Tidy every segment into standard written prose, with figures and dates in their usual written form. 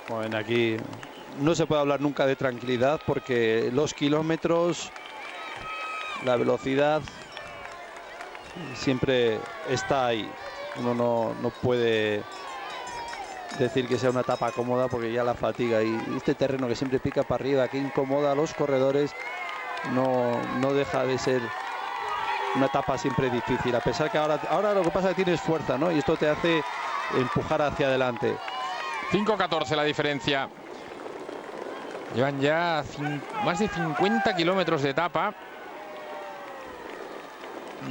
Bueno, aquí no se puede hablar nunca de tranquilidad porque los kilómetros, la velocidad siempre está ahí. Uno no puede decir que sea una etapa cómoda porque ya la fatiga y este terreno que siempre pica para arriba, que incomoda a los corredores, no deja de ser una etapa siempre difícil, a pesar que ahora lo que pasa es que tienes fuerza, ¿no? Y esto te hace empujar hacia adelante. 5:14 la diferencia. Llevan ya más de 50 kilómetros de etapa.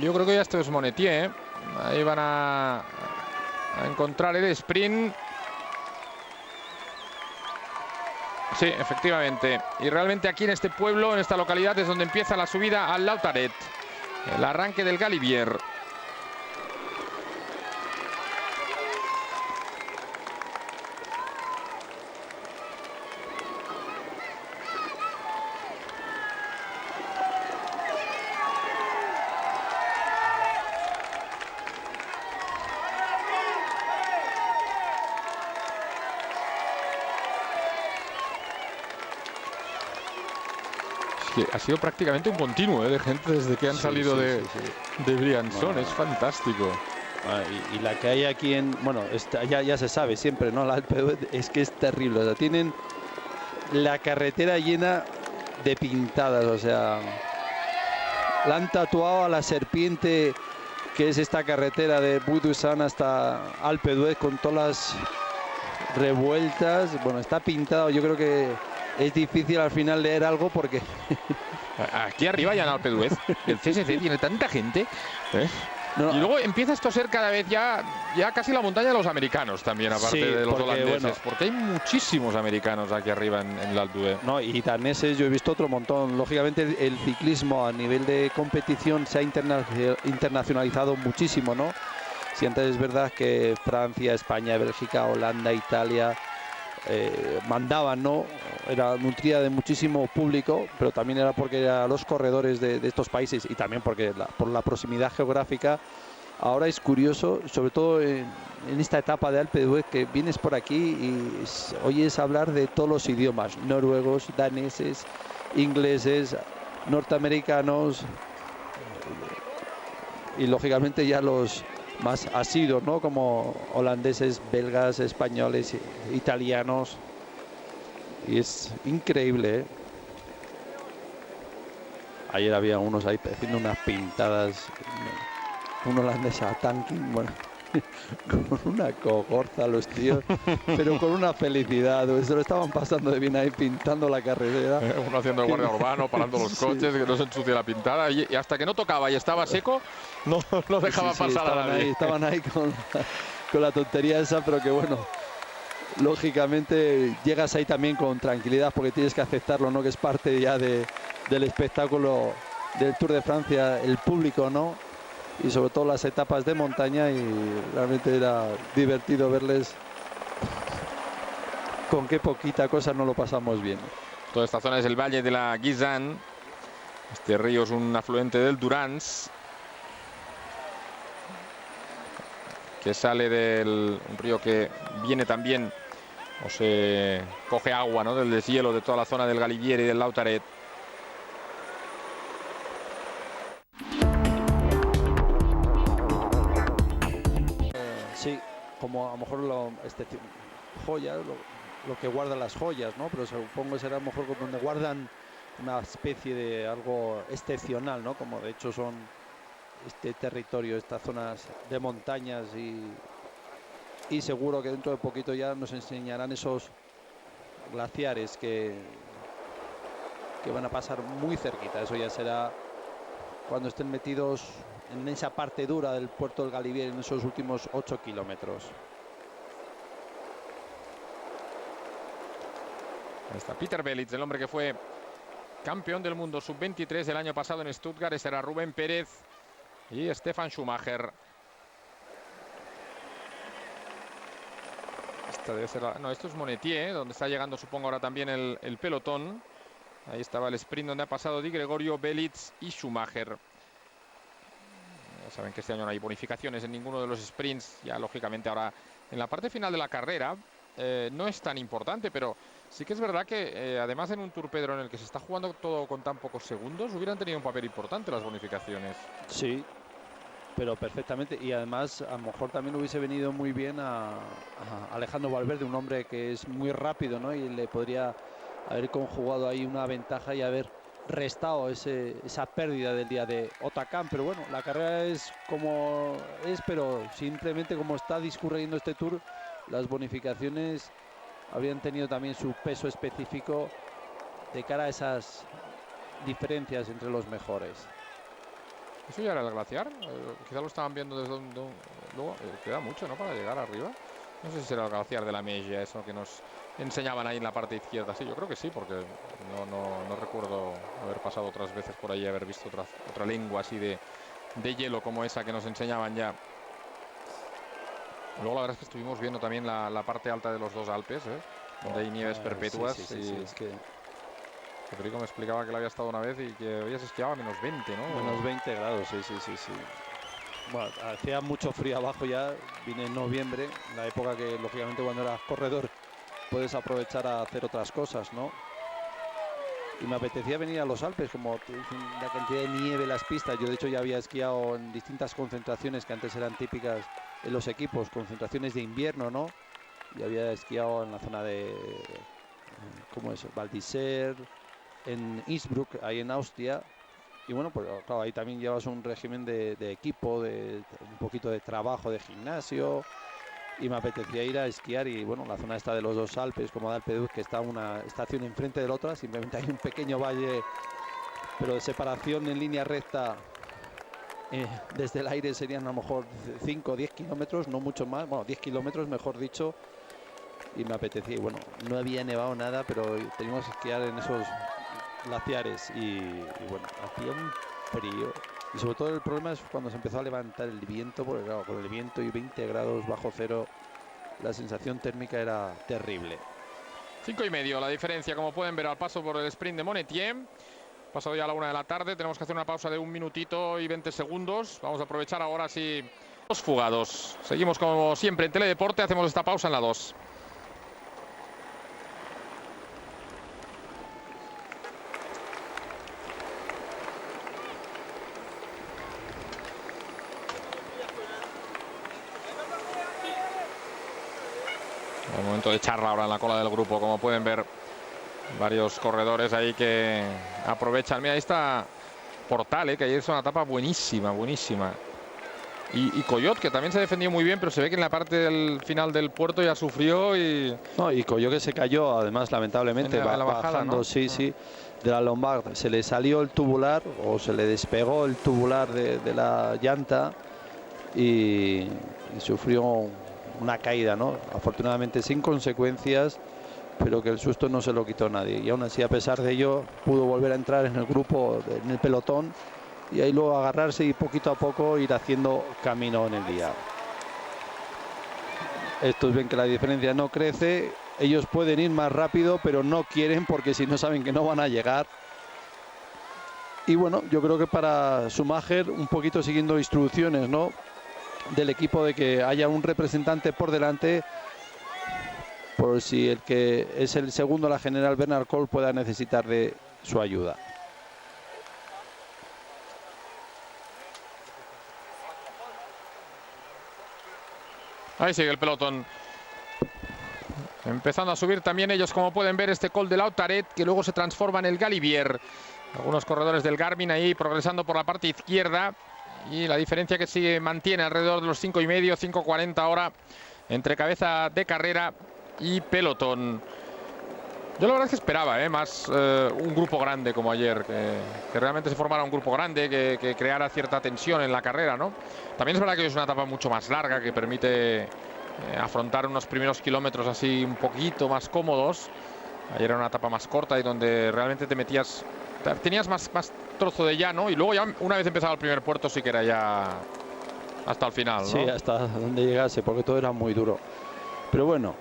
Yo creo que ya esto es Monetier, ¿eh? Ahí van a encontrar el sprint. Sí, efectivamente. Y realmente aquí en este pueblo, en esta localidad, es donde empieza la subida al Lautaret. El arranque del Galibier. Ha sido prácticamente un continuo de gente desde que han salido de Briançon. Bueno, es fantástico. Y la que hay aquí bueno, ya se sabe siempre, ¿no? La Alpe d'Huez es que es terrible. O sea, tienen la carretera llena de pintadas. O sea, la han tatuado a la serpiente que es esta carretera de Puy-de-Dôme hasta Alpe d'Huez con todas las revueltas. Bueno, está pintado. Yo creo que es difícil al final leer algo porque aquí arriba ya en Alpe d'Huez el CSC tiene tanta gente, ¿eh? Y luego empieza esto a ser cada vez ya casi la montaña de los americanos también, aparte de los holandeses, bueno, porque hay muchísimos americanos aquí arriba en la Alpe d'Huez. No, y daneses yo he visto otro montón. Lógicamente el ciclismo a nivel de competición se ha internacionalizado muchísimo, ¿no? Si antes es verdad que Francia, España, Bélgica, Holanda, Italia mandaban, ¿no? Era nutrida de muchísimo público, pero también era porque eran los corredores de estos países y también porque por la proximidad geográfica. Ahora es curioso, sobre todo en esta etapa de Alpe d'Huez, que vienes por aquí y oyes hablar de todos los idiomas, noruegos, daneses, ingleses, norteamericanos y lógicamente ya los más asiduos, ¿no? Como holandeses, belgas, españoles, italianos. Y es increíble, ¿eh? Ayer había unos ahí haciendo unas pintadas, un holandés a tanking, bueno, con una cogorza los tíos, pero con una felicidad, se lo estaban pasando de bien ahí pintando la carretera. Uno haciendo el guardia urbano, parando los coches, que no se ensucie la pintada, y hasta que no tocaba y estaba seco, no dejaba pasar a nadie. Estaban ahí con la tontería esa, pero que bueno, lógicamente llegas ahí también con tranquilidad porque tienes que aceptarlo, ¿no? Que es parte ya del espectáculo del Tour de Francia, el público, ¿no? Y sobre todo las etapas de montaña, y realmente era divertido verles con qué poquita cosa no lo pasamos bien. Toda esta zona es el valle de la Guisan. Este río es un afluente del Durance, que sale un río que viene también o se coge agua, ¿no? Del deshielo de toda la zona del Galibier y del Lautaret. Sí, como a lo mejor joyas, lo que guardan las joyas, ¿no? Pero supongo que será a lo mejor donde guardan una especie de algo excepcional, ¿no? Como de hecho son este territorio, estas zonas de montañas, y seguro que dentro de poquito ya nos enseñarán esos glaciares que van a pasar muy cerquita. Eso ya será cuando estén metidos en esa parte dura del puerto del Galibier, en esos últimos 8 kilómetros. Ahí está Peter Belitz, el hombre que fue campeón del mundo sub-23 el año pasado en Stuttgart. Ese era Rubén Pérez y Stefan Schumacher. Esta debe ser no, esto es Monetier, donde está llegando, supongo, ahora también el pelotón. Ahí estaba el sprint donde ha pasado Di Gregorio, Belitz y Schumacher. Ya saben que este año no hay bonificaciones en ninguno de los sprints. Ya, lógicamente, ahora en la parte final de la carrera no es tan importante, pero sí que es verdad que además en un Tour, Pedro, en el que se está jugando todo con tan pocos segundos, hubieran tenido un papel importante las bonificaciones. Sí, pero perfectamente, y además a lo mejor también hubiese venido muy bien a Alejandro Valverde, un hombre que es muy rápido, ¿no? Y le podría haber conjugado ahí una ventaja y haber restado esa pérdida del día de Otacán. Pero bueno, la carrera es como es, pero simplemente como está discurriendo este Tour, las bonificaciones habrían tenido también su peso específico de cara a esas diferencias entre los mejores. ¿Eso ya era el glaciar? Quizá lo estaban viendo desde luego, queda mucho, ¿no?, para llegar arriba. No sé si será el glaciar de la Mella, eso que nos enseñaban ahí en la parte izquierda. Sí, yo creo que sí, porque no recuerdo haber pasado otras veces por ahí y haber visto otra lengua así de hielo como esa que nos enseñaban ya. Luego la verdad es que estuvimos viendo también la parte alta de los dos Alpes, donde hay nieves perpetuas. Sí, es que Federico me explicaba que él había estado una vez y que habías esquiado a -20, ¿no? Menos 20 grados, sí. Bueno, hacía mucho frío abajo ya, vine en noviembre, la época que lógicamente cuando eras corredor puedes aprovechar a hacer otras cosas, ¿no? Y me apetecía venir a los Alpes, como la cantidad de nieve en las pistas. Yo de hecho ya había esquiado en distintas concentraciones que antes eran típicas en los equipos, concentraciones de invierno, ¿no? Y había esquiado en la zona de, ¿cómo es? Val d'Isère, en Innsbruck, ahí en Austria. Y bueno, pues claro, ahí también llevas un régimen de equipo, de un poquito de trabajo de gimnasio, y me apetecía ir a esquiar. Y bueno, la zona esta de los dos Alpes, como Alpe d'Huez, que está una estación enfrente de la otra, simplemente hay un pequeño valle, pero de separación en línea recta, desde el aire serían a lo mejor 5 o 10 kilómetros, no mucho más, bueno, 10 kilómetros mejor dicho, y me apetecía. Y bueno, no había nevado nada, pero teníamos que esquiar en esos glaciares y bueno, hacía un frío, y sobre todo el problema es cuando se empezó a levantar el viento, porque claro, con el viento y 20 grados bajo cero, la sensación térmica era terrible. 5,5 la diferencia, como pueden ver, al paso por el sprint de Monetier. Pasado ya a la 1 de la tarde, tenemos que hacer una pausa de 1 minutito y 20 segundos. Vamos a aprovechar ahora sí los fugados. Seguimos como siempre en Teledeporte, hacemos esta pausa en la 2. El momento de charla ahora en la cola del grupo, como pueden ver, varios corredores ahí que aprovechan. Mira, ahí está Portal, que ayer es una etapa buenísima. Y Coyot, que también se defendió muy bien, pero se ve que en la parte del final del puerto ya sufrió. No, y Coyot que se cayó, además, lamentablemente, en la bajada, bajando, ¿no? sí, de la Lombard. Se le salió el tubular, o se le despegó el tubular de la llanta, y sufrió una caída, ¿no? Afortunadamente sin consecuencias, pero que el susto no se lo quitó nadie. Y aún así, a pesar de ello, pudo volver a entrar en el grupo, en el pelotón, y ahí luego agarrarse y poquito a poco ir haciendo camino en el día. Estos ven que la diferencia no crece, ellos pueden ir más rápido, pero no quieren, porque si no saben que no van a llegar. Y bueno, yo creo que para Schumacher, un poquito siguiendo instrucciones, ¿no?, del equipo, de que haya un representante por delante, por si el que es el segundo, la general Bernard Cole, pueda necesitar de su ayuda. Ahí sigue el pelotón, empezando a subir también ellos, como pueden ver, este Col de Lautaret, que luego se transforma en el Galibier. Algunos corredores del Garmin ahí progresando por la parte izquierda, y la diferencia que sigue mantiene alrededor de los 5,5, 5,40 ahora entre cabeza de carrera y pelotón. Yo la verdad es que esperaba más un grupo grande como ayer, que realmente se formara un grupo grande, que creara cierta tensión en la carrera, ¿no? También es verdad que es una etapa mucho más larga, que permite afrontar unos primeros kilómetros así un poquito más cómodos. Ayer era una etapa más corta y donde realmente tenías más trozo de llano, y luego ya una vez empezado el primer puerto sí que era ya hasta el final, ¿no? Sí, hasta donde llegase, porque todo era muy duro. Pero bueno,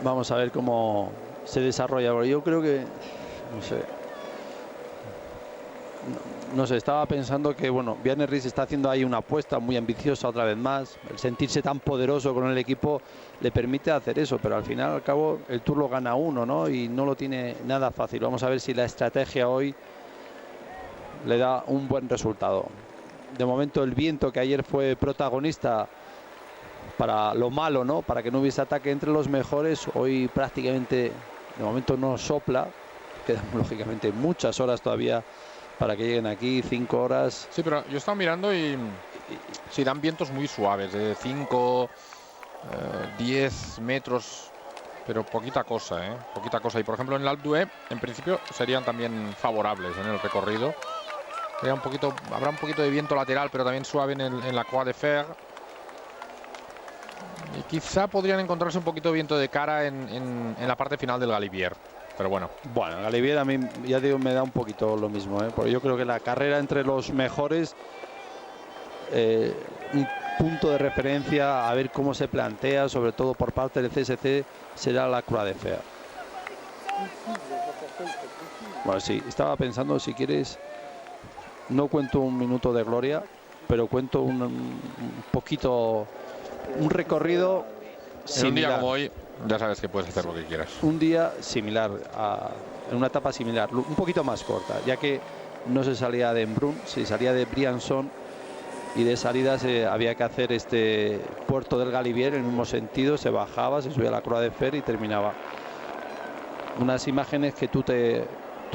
vamos a ver cómo se desarrolla. Yo creo que, no sé, no sé, estaba pensando que, bueno, Bjarne Riis está haciendo ahí una apuesta muy ambiciosa otra vez más. El sentirse tan poderoso con el equipo le permite hacer eso, pero al final, al cabo, el Tour lo gana uno, ¿no? Y no lo tiene nada fácil. Vamos a ver si la estrategia hoy le da un buen resultado. De momento, el viento, que ayer fue protagonista para lo malo, ¿no? Para que no hubiese ataque entre los mejores, hoy prácticamente, de momento, no sopla. Quedan, lógicamente, muchas horas todavía para que lleguen aquí, 5 horas. Sí, pero yo estaba mirando y sí, dan vientos muy suaves, de 5, 10 metros, pero poquita cosa, poquita cosa. Y por ejemplo en el Alpe d'Huez, en principio, serían también favorables en el recorrido. Habrá un poquito de viento lateral, pero también suave en la Croix de Fer. Y quizá podrían encontrarse un poquito de viento de cara en la parte final del Galibier. Pero bueno. Bueno, Galibier a mí, ya digo, me da un poquito lo mismo, porque yo creo que la carrera entre los mejores, un punto de referencia a ver cómo se plantea, sobre todo por parte del CSC, será la Croix de Fer. Bueno, sí, estaba pensando, si quieres, no cuento un minuto de gloria, pero cuento un poquito, un recorrido similar. Un día como hoy, ya sabes que puedes hacer lo que quieras. Un día similar, en una etapa similar, un poquito más corta, ya que no se salía de Embrun, se salía de Briançon, y de salida había que hacer este puerto del Galibier en el mismo sentido, se bajaba, se subía a la Croix de Fer y terminaba. Unas imágenes que tú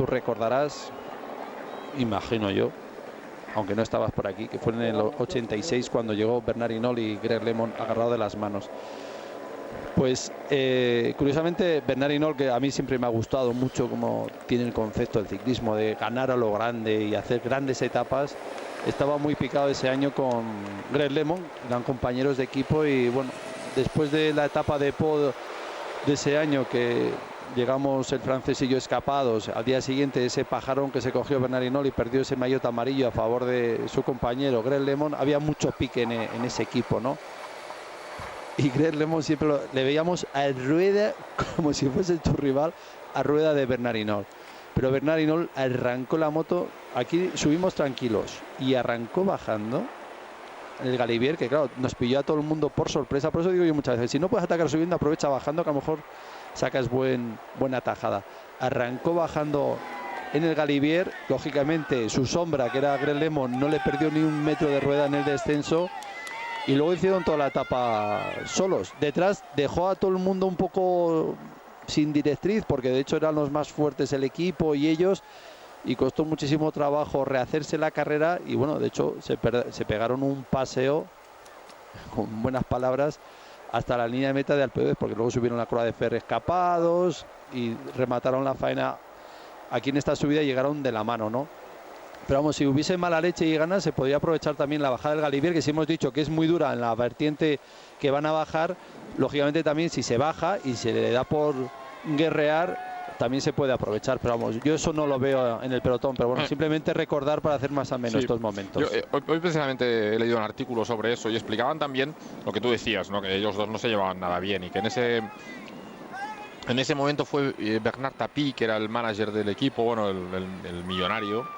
recordarás, imagino yo, aunque no estabas por aquí, que fue en el 86 cuando llegó Bernard Hinault y Greg LeMond agarrado de las manos. Pues curiosamente Bernard Hinault, que a mí siempre me ha gustado mucho cómo tiene el concepto del ciclismo de ganar a lo grande y hacer grandes etapas, estaba muy picado ese año con Greg LeMond, eran compañeros de equipo, y bueno, después de la etapa de Pau de ese año, que llegamos el francés y yo escapados, al día siguiente ese pajarón que se cogió Bernard Hinault y perdió ese maillot amarillo a favor de su compañero Greg LeMond, había mucho pique en ese equipo, ¿no? Y Greg LeMond siempre le veíamos a rueda, como si fuese tu rival, a rueda de Bernard Hinault. Pero Bernard Hinault arrancó la moto, aquí subimos tranquilos, y arrancó bajando el Galibier, que claro, nos pilló a todo el mundo por sorpresa. Por eso digo yo muchas veces, si no puedes atacar subiendo, aprovecha bajando, que a lo mejor sacas buena tajada. Arrancó bajando en el Galibier, lógicamente su sombra, que era Greg LeMond, no le perdió ni un metro de rueda en el descenso, y luego hicieron toda la etapa solos. Detrás dejó a todo el mundo un poco sin directriz, porque de hecho eran los más fuertes el equipo y ellos, y costó muchísimo trabajo rehacerse la carrera, y bueno, de hecho se pegaron un paseo, con buenas palabras, hasta la línea de meta de Alpe d'Huez, porque luego subieron la Croix de Fer escapados y remataron la faena aquí en esta subida y llegaron de la mano, ¿no? Pero vamos, si hubiese mala leche y ganas, se podría aprovechar también la bajada del Galibier, que si hemos dicho que es muy dura en la vertiente que van a bajar, lógicamente también si se baja y se le da por guerrear, también se puede aprovechar. Pero vamos, yo eso no lo veo en el pelotón, pero bueno, simplemente recordar para hacer más ameno estos momentos. Hoy precisamente he leído un artículo sobre eso y explicaban también lo que tú decías, ¿no? Que ellos dos no se llevaban nada bien y que en ese momento fue Bernard Tapie, que era el manager del equipo, bueno, el millonario,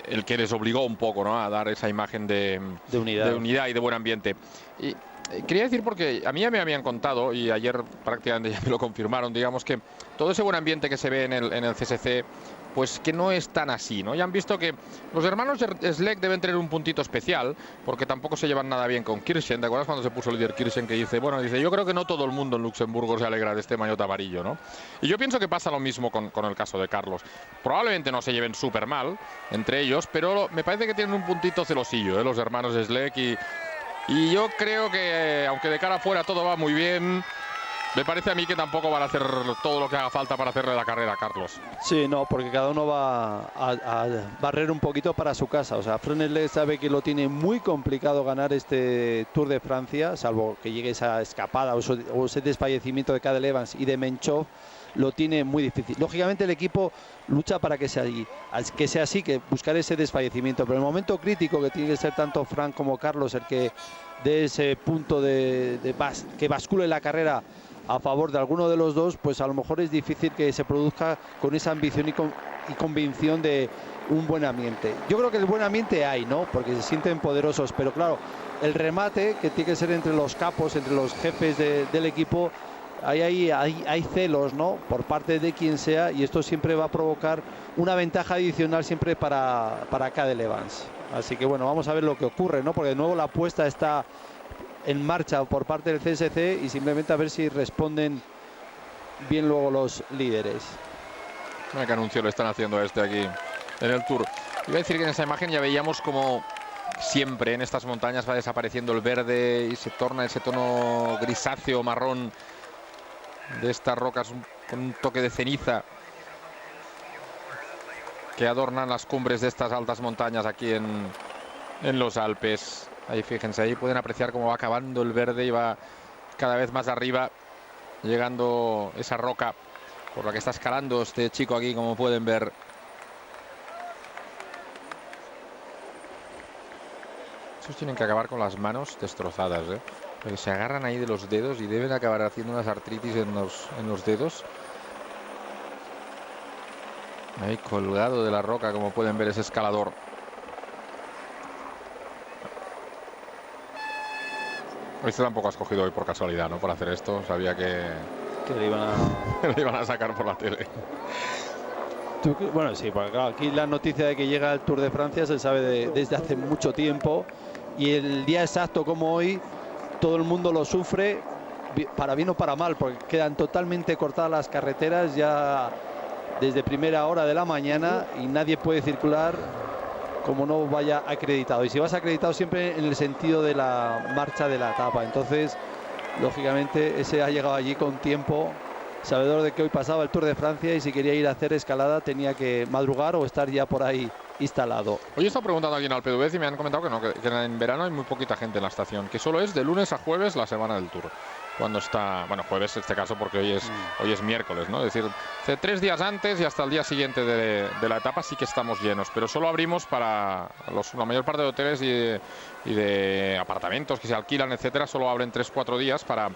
el que les obligó un poco, ¿no?, a dar esa imagen de unidad y de buen ambiente. Y quería decir, porque a mí ya me habían contado, y ayer prácticamente ya me lo confirmaron, digamos, que todo ese buen ambiente que se ve en el CSC, pues que no es tan así, ¿no? Ya han visto que los hermanos Schleck deben tener un puntito especial, porque tampoco se llevan nada bien con Kirchen. ¿Te acuerdas cuando se puso el líder Kirchen, que dice, yo creo que no todo el mundo en Luxemburgo se alegra de este maillot amarillo, ¿no? Y yo pienso que pasa lo mismo con el caso de Carlos. Probablemente no se lleven súper mal entre ellos, pero me parece que tienen un puntito celosillo, los hermanos Schleck, y yo creo que, aunque de cara afuera todo va muy bien, me parece a mí que tampoco van a hacer todo lo que haga falta para hacerle la carrera a Carlos. Sí, no, porque cada uno va a barrer un poquito para su casa. O sea, Frenelle sabe que lo tiene muy complicado ganar este Tour de Francia, salvo que llegue esa escapada o ese desfallecimiento de Cadel Evans y de Menchov, lo tiene muy difícil. Lógicamente el equipo lucha para que sea así, que buscar ese desfallecimiento, pero en el momento crítico, que tiene que ser tanto Frank como Carlos el que dé ese punto que bascule la carrera a favor de alguno de los dos, pues a lo mejor es difícil que se produzca con esa ambición y convicción de un buen ambiente. Yo creo que el buen ambiente hay, ¿no? Porque se sienten poderosos, pero claro, el remate, que tiene que ser entre los capos, entre los jefes del equipo, hay celos, ¿no? Por parte de quien sea, y esto siempre va a provocar una ventaja adicional siempre para Cadel Evans. Así que bueno, vamos a ver lo que ocurre, ¿no? Porque de nuevo la apuesta está en marcha por parte del CSC y simplemente a ver si responden bien luego los líderes. Mira qué anuncio le están haciendo a este aquí en el Tour. Iba a decir que en esa imagen ya veíamos como siempre en estas montañas va desapareciendo el verde y se torna ese tono grisáceo marrón de estas rocas con un toque de ceniza que adornan las cumbres de estas altas montañas aquí en los Alpes. Ahí fíjense, ahí pueden apreciar cómo va acabando el verde y va cada vez más arriba, llegando esa roca por la que está escalando este chico aquí, como pueden ver. Esos tienen que acabar con las manos destrozadas, ¿eh? Porque se agarran ahí de los dedos y deben acabar haciendo unas artritis en los dedos. Ahí colgado de la roca, como pueden ver, ese escalador. Este tampoco ha escogido hoy por casualidad, ¿no? Por hacer esto, sabía que le iban a sacar por la tele. Bueno, sí, porque claro, aquí la noticia de que llega el Tour de Francia se sabe desde hace mucho tiempo, y el día exacto como hoy todo el mundo lo sufre, para bien o para mal, porque quedan totalmente cortadas las carreteras ya desde primera hora de la mañana y nadie puede circular como no vaya acreditado, y si vas acreditado siempre en el sentido de la marcha de la etapa. Entonces lógicamente ese ha llegado allí con tiempo, sabedor de que hoy pasaba el Tour de Francia, y si quería ir a hacer escalada tenía que madrugar o estar ya por ahí instalado. Hoy he estado preguntando aquí en Alpe d'Huez y me han comentado que en verano hay muy poquita gente en la estación, que solo es de lunes a jueves la semana del Tour. Cuando está, bueno, jueves en este caso porque hoy es miércoles, ¿no? Es decir, 3 días antes y hasta el día siguiente de la etapa sí que estamos llenos, pero solo abrimos para la mayor parte de hoteles y de apartamentos que se alquilan, etcétera, solo abren 3-4 días para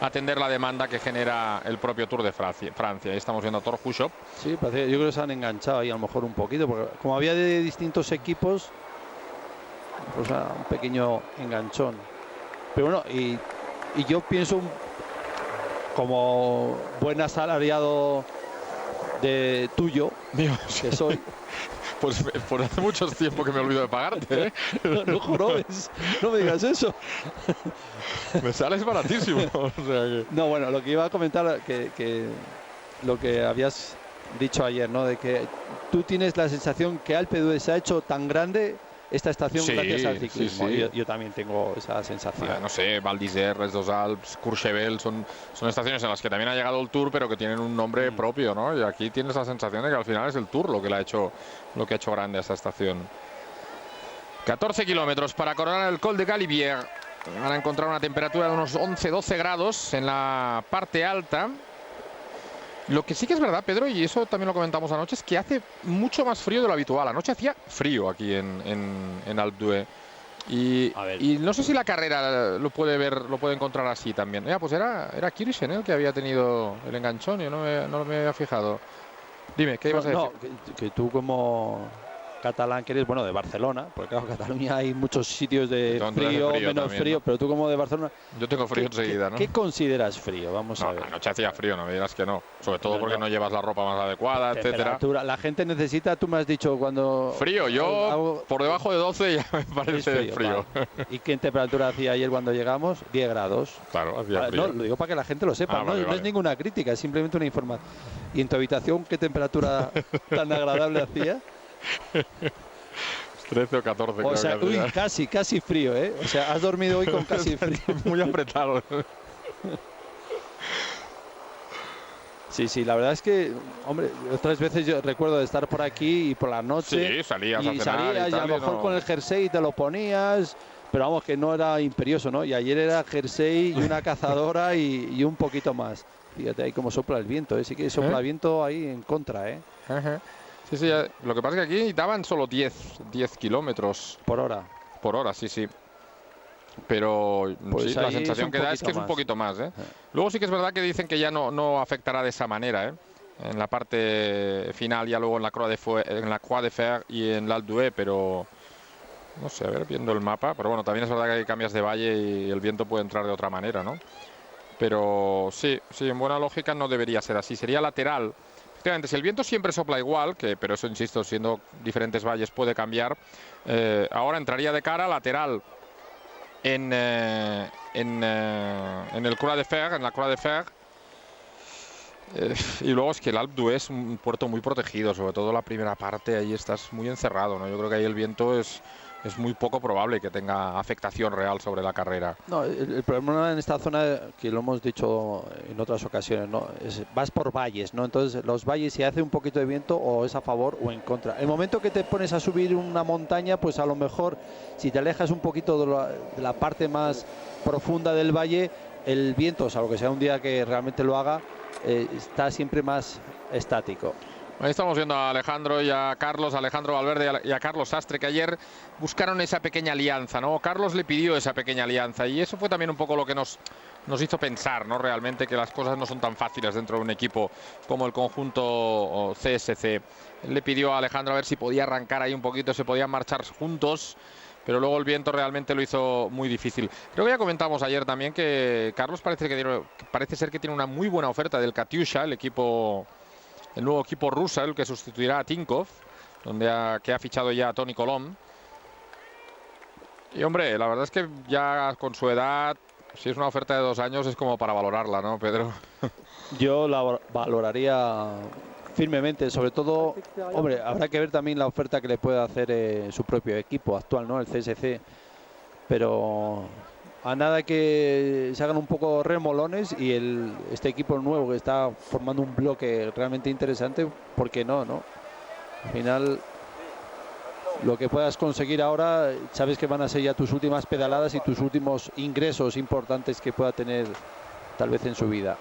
atender la demanda que genera el propio Tour de Francia. Ahí estamos viendo a Thor Hushovd. Sí, yo creo que se han enganchado ahí a lo mejor un poquito, porque como había de distintos equipos, pues un pequeño enganchón. Pero bueno, y yo pienso, como buen asalariado tuyo, que soy. Pues hace mucho tiempo que me olvido de pagarte, ¿eh? No jorobes, no me digas eso. Me sales baratísimo. O sea que... No, bueno, lo que iba a comentar, que lo que habías dicho ayer, ¿no? De que tú tienes la sensación que Alpe d'Huez se ha hecho tan grande esta estación gracias al ciclismo. Sí. Yo también tengo esa sensación. No sé, Val d'Isère, Les Dos Alpes, Courchevel, son estaciones en las que también ha llegado el Tour, pero que tienen un nombre propio, ¿no? Y aquí tienes la sensación de que al final es el Tour lo que ha hecho grande a esta estación. 14 kilómetros para coronar el Col de Galibier. Van a encontrar una temperatura de unos 11-12 grados en la parte alta. Lo que sí que es verdad, Pedro, y eso también lo comentamos anoche, es que hace mucho más frío de lo habitual. Anoche hacía frío aquí en Alpe d'Huez. Y no sé si la carrera lo puede encontrar así también. Pues era Kirchen el que había tenido el enganchón, yo no me había fijado. Dime, ¿qué ibas a decir? No, que tú como catalán que eres, bueno, de Barcelona, porque claro, en Cataluña hay muchos sitios de frío, menos también, frío, ¿no? Pero tú como de Barcelona... Yo tengo frío enseguida, ¿no? ¿Qué consideras frío? Vamos a ver. Anoche hacía frío, no me dirás que no. Sobre todo porque no llevas la ropa más adecuada, etcétera. La gente necesita, tú me has dicho cuando... Frío, yo por debajo de 12 ya me parece frío. Vale. ¿Y qué temperatura hacía ayer cuando llegamos? 10 grados. Claro, hacía frío. No, lo digo para que la gente lo sepa, no es ninguna crítica, es simplemente una información. ¿Y en tu habitación qué temperatura tan agradable hacía? 13 o 14, o sea, creo que casi frío, ¿eh? O sea, has dormido hoy con casi frío. Muy apretado. Sí, la verdad es que, hombre, otras veces yo recuerdo de estar por aquí y por la noche. Sí, salías a cenar y a lo mejor con el jersey te lo ponías, pero vamos, que no era imperioso, ¿no? Y ayer era jersey y una cazadora y un poquito más. Fíjate ahí cómo sopla el viento, ¿eh? Sí que sopla el viento ahí en contra, ¿eh? Sí, lo que pasa es que aquí daban solo 10 kilómetros por hora. Por hora, sí. pero pues sí, la sensación que da es que es un poquito más. Luego sí que es verdad que dicen que ya no afectará de esa manera, en la parte final, ya luego en la Croix de Fer y en l'Alpe d'Huez, pero no sé, a ver, viendo el mapa, pero bueno, también es verdad que cambias de valle y el viento puede entrar de otra manera, ¿no? Pero sí, en buena lógica no debería ser así, sería lateral. Efectivamente, si el viento siempre sopla igual, pero eso, insisto, siendo diferentes valles puede cambiar, ahora entraría de cara lateral en el Croix de Fer, en la Croix de Fer. Y luego es que el Alpe d'Huez es un puerto muy protegido, sobre todo la primera parte, ahí estás muy encerrado, ¿no? Yo creo que ahí el viento es muy poco probable que tenga afectación real sobre la carrera. No, el problema en esta zona, que lo hemos dicho en otras ocasiones, ¿no? Vas por valles, ¿no? Entonces los valles, si hace un poquito de viento, o es a favor o en contra. El momento que te pones a subir una montaña, pues a lo mejor si te alejas un poquito de la parte más profunda del valle, el viento, salvo que sea un día que realmente lo haga, está siempre más estático. Ahí estamos viendo a Alejandro y a Carlos, a Alejandro Valverde y a Carlos Sastre, que ayer buscaron esa pequeña alianza, ¿no? Carlos le pidió esa pequeña alianza y eso fue también un poco lo que nos hizo pensar, ¿no? Realmente que las cosas no son tan fáciles dentro de un equipo como el conjunto CSC. Él le pidió a Alejandro a ver si podía arrancar ahí un poquito, se podían marchar juntos, pero luego el viento realmente lo hizo muy difícil. Creo que ya comentamos ayer también que Carlos parece ser que tiene una muy buena oferta del Katyusha, el nuevo equipo Russell, que sustituirá a Tinkoff, que ha fichado ya a Tony Colom. Y hombre, la verdad es que ya con su edad, si es una oferta de 2 años, es como para valorarla, ¿no, Pedro? Yo la valoraría firmemente, sobre todo, hombre, habrá que ver también la oferta que le puede hacer su propio equipo actual, ¿no? El CSC. Pero a nada que se hagan un poco remolones y este equipo nuevo que está formando un bloque realmente interesante, ¿por qué no? Al final, lo que puedas conseguir ahora, sabes que van a ser ya tus últimas pedaladas y tus últimos ingresos importantes que pueda tener tal vez en su vida.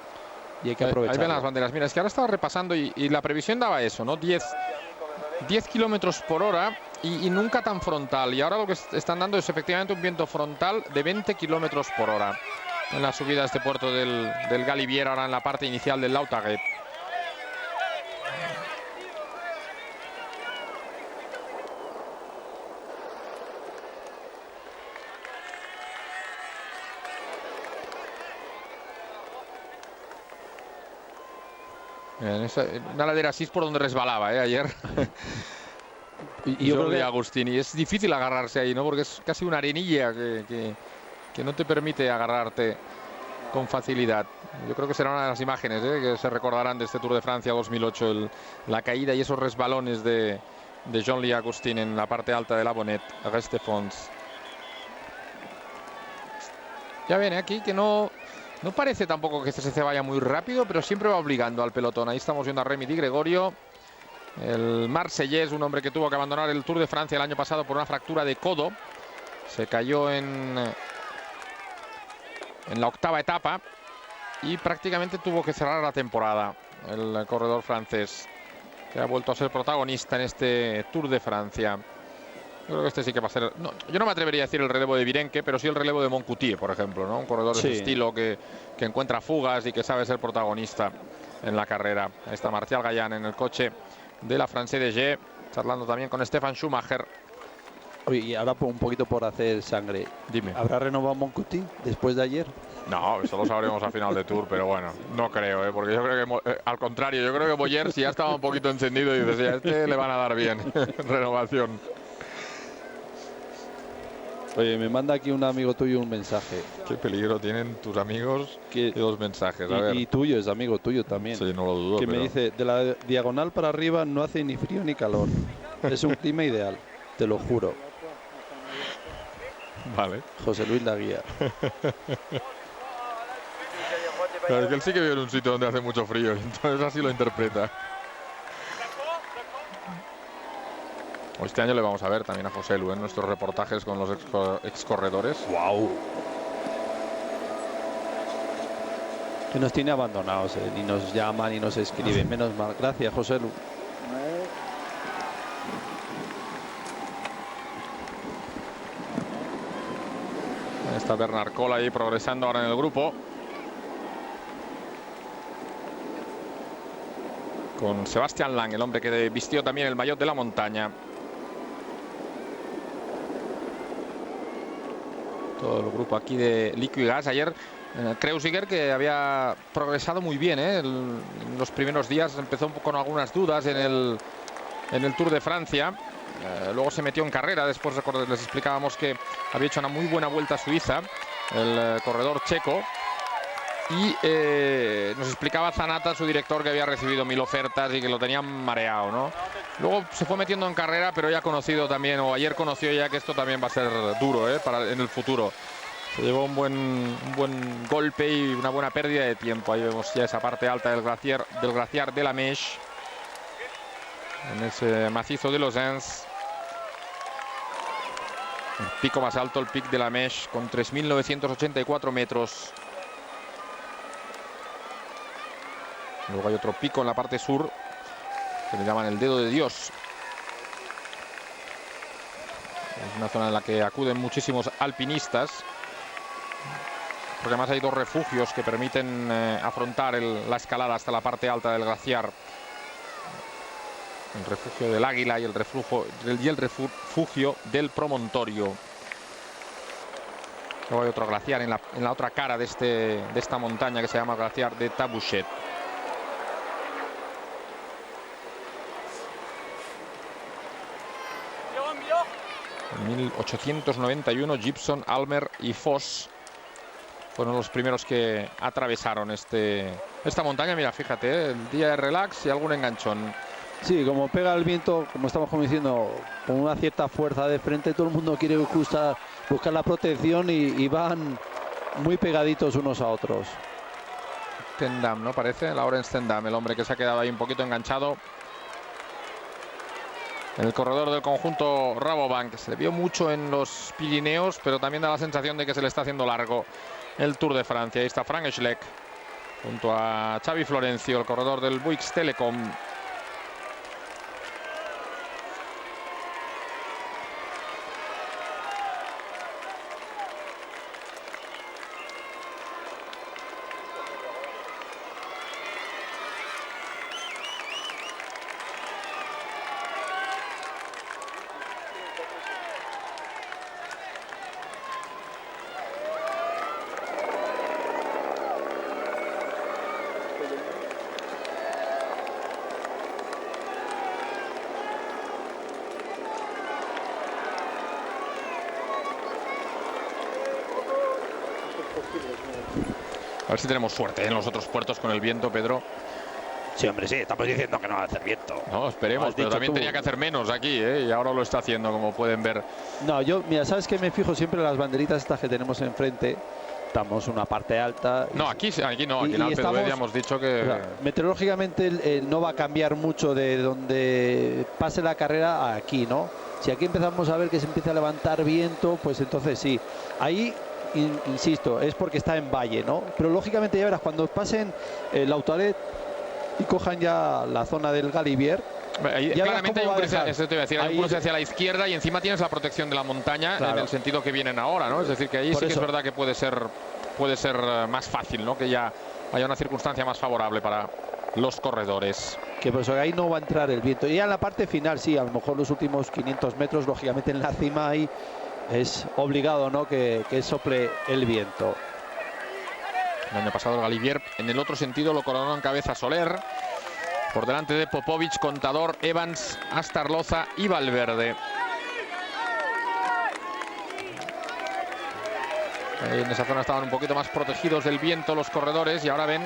Y hay que aprovechar. Ahí ven las banderas. Mira, es que ahora estaba repasando y la previsión daba eso, ¿no? 10 kilómetros por hora y nunca tan frontal. Y ahora lo que están dando es efectivamente un viento frontal de 20 kilómetros por hora en la subida a este puerto del Galibier, ahora en la parte inicial del Lautaguet. Una ladera así es por donde resbalaba ayer. Y yo creo que Agustini, es difícil agarrarse ahí, ¿no? Porque es casi una arenilla que no te permite agarrarte con facilidad. Yo creo que será una de las imágenes que se recordarán de este Tour de Francia 2008, la caída y esos resbalones de Jean-Louis Agustin en la parte alta de la Bonnet, Reste Fons. Ya ven, aquí que no parece tampoco que CSC vaya muy rápido, pero siempre va obligando al pelotón. Ahí estamos viendo a Rémi Di Gregorio, el marsellés, un hombre que tuvo que abandonar el Tour de Francia el año pasado por una fractura de codo. Se cayó en la 8ª etapa y prácticamente tuvo que cerrar la temporada. El corredor francés, que ha vuelto a ser protagonista en este Tour de Francia. Yo creo que este sí que va a ser... No, yo no me atrevería a decir el relevo de Virenque, pero sí el relevo de Moncoutier, por ejemplo, ¿no? Un corredor de ese estilo que encuentra fugas y que sabe ser protagonista en la carrera. Ahí está Martial Galland en el coche de la France DG, charlando también con Stefan Schumacher. Oye, y ahora un poquito por hacer sangre. Dime. ¿Habrá renovado Moncoutier después de ayer? No, eso lo sabremos a final de Tour, pero bueno, no creo, porque yo creo que, al contrario, yo creo que Boyer, si ya estaba un poquito encendido, y dices, ya, a este le van a dar bien renovación. Oye, me manda aquí un amigo tuyo un mensaje. Qué peligro tienen tus amigos y los mensajes. A ver. Y tuyo, es amigo tuyo también. Sí, no lo dudo. Que me dice, de la diagonal para arriba no hace ni frío ni calor. Es un clima ideal, te lo juro. Vale. José Luis Laguía. Claro, es que él sí que vive en un sitio donde hace mucho frío, entonces así lo interpreta. Este año le vamos a ver también a José Lu en nuestros reportajes con los excorredores. ¡Wow! Que nos tiene abandonados, ni nos llama ni nos escribe. Menos mal. Gracias, José Lu. Está Bernard Cole ahí progresando ahora en el grupo. Con Sebastian Lang, el hombre que vistió también el maillot de la montaña. Todo el grupo aquí de Liquigas Gas. Ayer Kreuziger, que había progresado muy bien, en los primeros días, empezó con algunas dudas en el Tour de Francia. Luego se metió en carrera. Después les explicábamos que había hecho una muy buena vuelta a Suiza, el corredor checo. Y nos explicaba Zanata, su director, que había recibido 1000 ofertas y que lo tenían mareado, ¿no? Luego se fue metiendo en carrera, pero ya ha conocido también, o ayer conoció ya, que esto también va a ser duro, en el futuro. Se llevó un buen golpe y una buena pérdida de tiempo. Ahí vemos ya esa parte alta del glaciar de la Meche, en ese macizo de los Ans. El pico más alto, el Pic de la Meche, con 3.984 metros. Luego hay otro pico en la parte sur, que le llaman el Dedo de Dios. Es una zona en la que acuden muchísimos alpinistas, porque además hay dos refugios que permiten afrontar la escalada hasta la parte alta del glaciar. El refugio del Águila y el refugio del Promontorio. Luego hay otro glaciar en la otra cara de esta montaña, que se llama el glaciar de Tabouchet. En 1891 Gibson, Almer y Foss fueron los primeros que atravesaron esta montaña. Mira, fíjate, el día de relax y algún enganchón. Sí, como pega el viento, como estamos diciendo, con una cierta fuerza de frente, todo el mundo quiere buscar la protección y van muy pegaditos unos a otros. Stendam, ¿no? Parece Laurens Stendam, el hombre que se ha quedado ahí un poquito enganchado. El corredor del conjunto Rabobank, se le vio mucho en los Pirineos, pero también da la sensación de que se le está haciendo largo el Tour de Francia. Ahí está Frank Schleck junto a Xavi Florencio, el corredor del Bouygues Telecom. A ver si tenemos suerte en los otros puertos con el viento, Pedro. Sí, hombre, sí, estamos diciendo que no va a hacer viento. No, esperemos, pero también tenía que hacer menos aquí, y ahora lo está haciendo, como pueden ver. No, mira, ¿sabes qué? Me fijo siempre en las banderitas estas que tenemos enfrente. Estamos en una parte alta. No, aquí no, aquí en Alpe d'Huez ya hemos dicho que... Claro, meteorológicamente no va a cambiar mucho de donde pase la carrera a aquí, ¿no? Si aquí empezamos a ver que se empieza a levantar viento, pues entonces sí. Ahí... insisto, es porque está en valle, ¿no? Pero lógicamente ya verás, cuando pasen el Autolet y cojan ya la zona del Galibier, ahí, claramente hay un cruce hacia la izquierda y encima tienes la protección de la montaña, claro, en el sentido que vienen ahora, ¿no? Es decir, que ahí sí que es verdad que puede ser más fácil, ¿no? Que ya haya una circunstancia más favorable para los corredores. Que por eso ahí no va a entrar el viento. Y ya en la parte final, sí, a lo mejor los últimos 500 metros, lógicamente en la cima ahí es obligado, ¿no? que sople el viento. El año pasado el Galibier, en el otro sentido, lo coronó en cabeza Soler, por delante de Popovic, Contador, Evans, Astarloza y Valverde. Ahí en esa zona estaban un poquito más protegidos del viento los corredores, y ahora ven,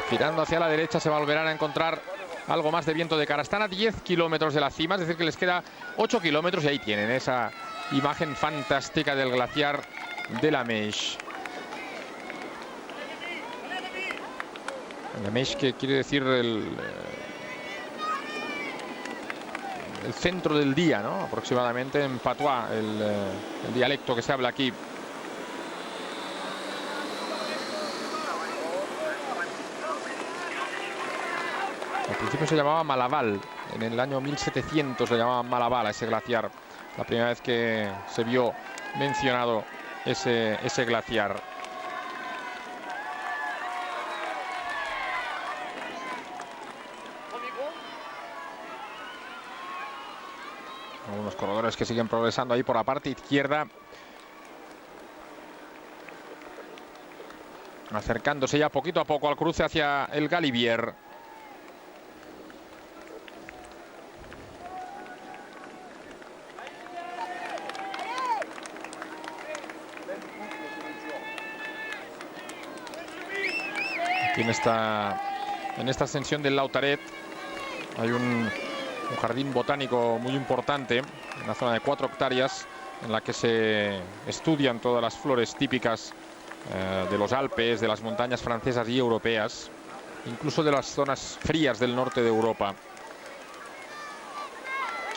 girando hacia la derecha, se volverán a encontrar algo más de viento de cara. Están a 10 kilómetros de la cima, es decir, que les queda 8 kilómetros, y ahí tienen esa imagen fantástica del glaciar de la Meche. La Meche, que quiere decir el centro del día, ¿no? Aproximadamente en patois, el dialecto que se habla aquí. Al principio se llamaba Malaval, en el año 1700 le llamaban Malaval a ese glaciar, la primera vez que se vio mencionado ese glaciar. Algunos corredores que siguen progresando ahí por la parte izquierda, acercándose ya poquito a poco al cruce hacia el Galibier. Aquí en esta ascensión del Lautaret hay un jardín botánico muy importante, una zona de 4 hectáreas en la que se estudian todas las flores típicas de los Alpes, de las montañas francesas y europeas, incluso de las zonas frías del norte de Europa.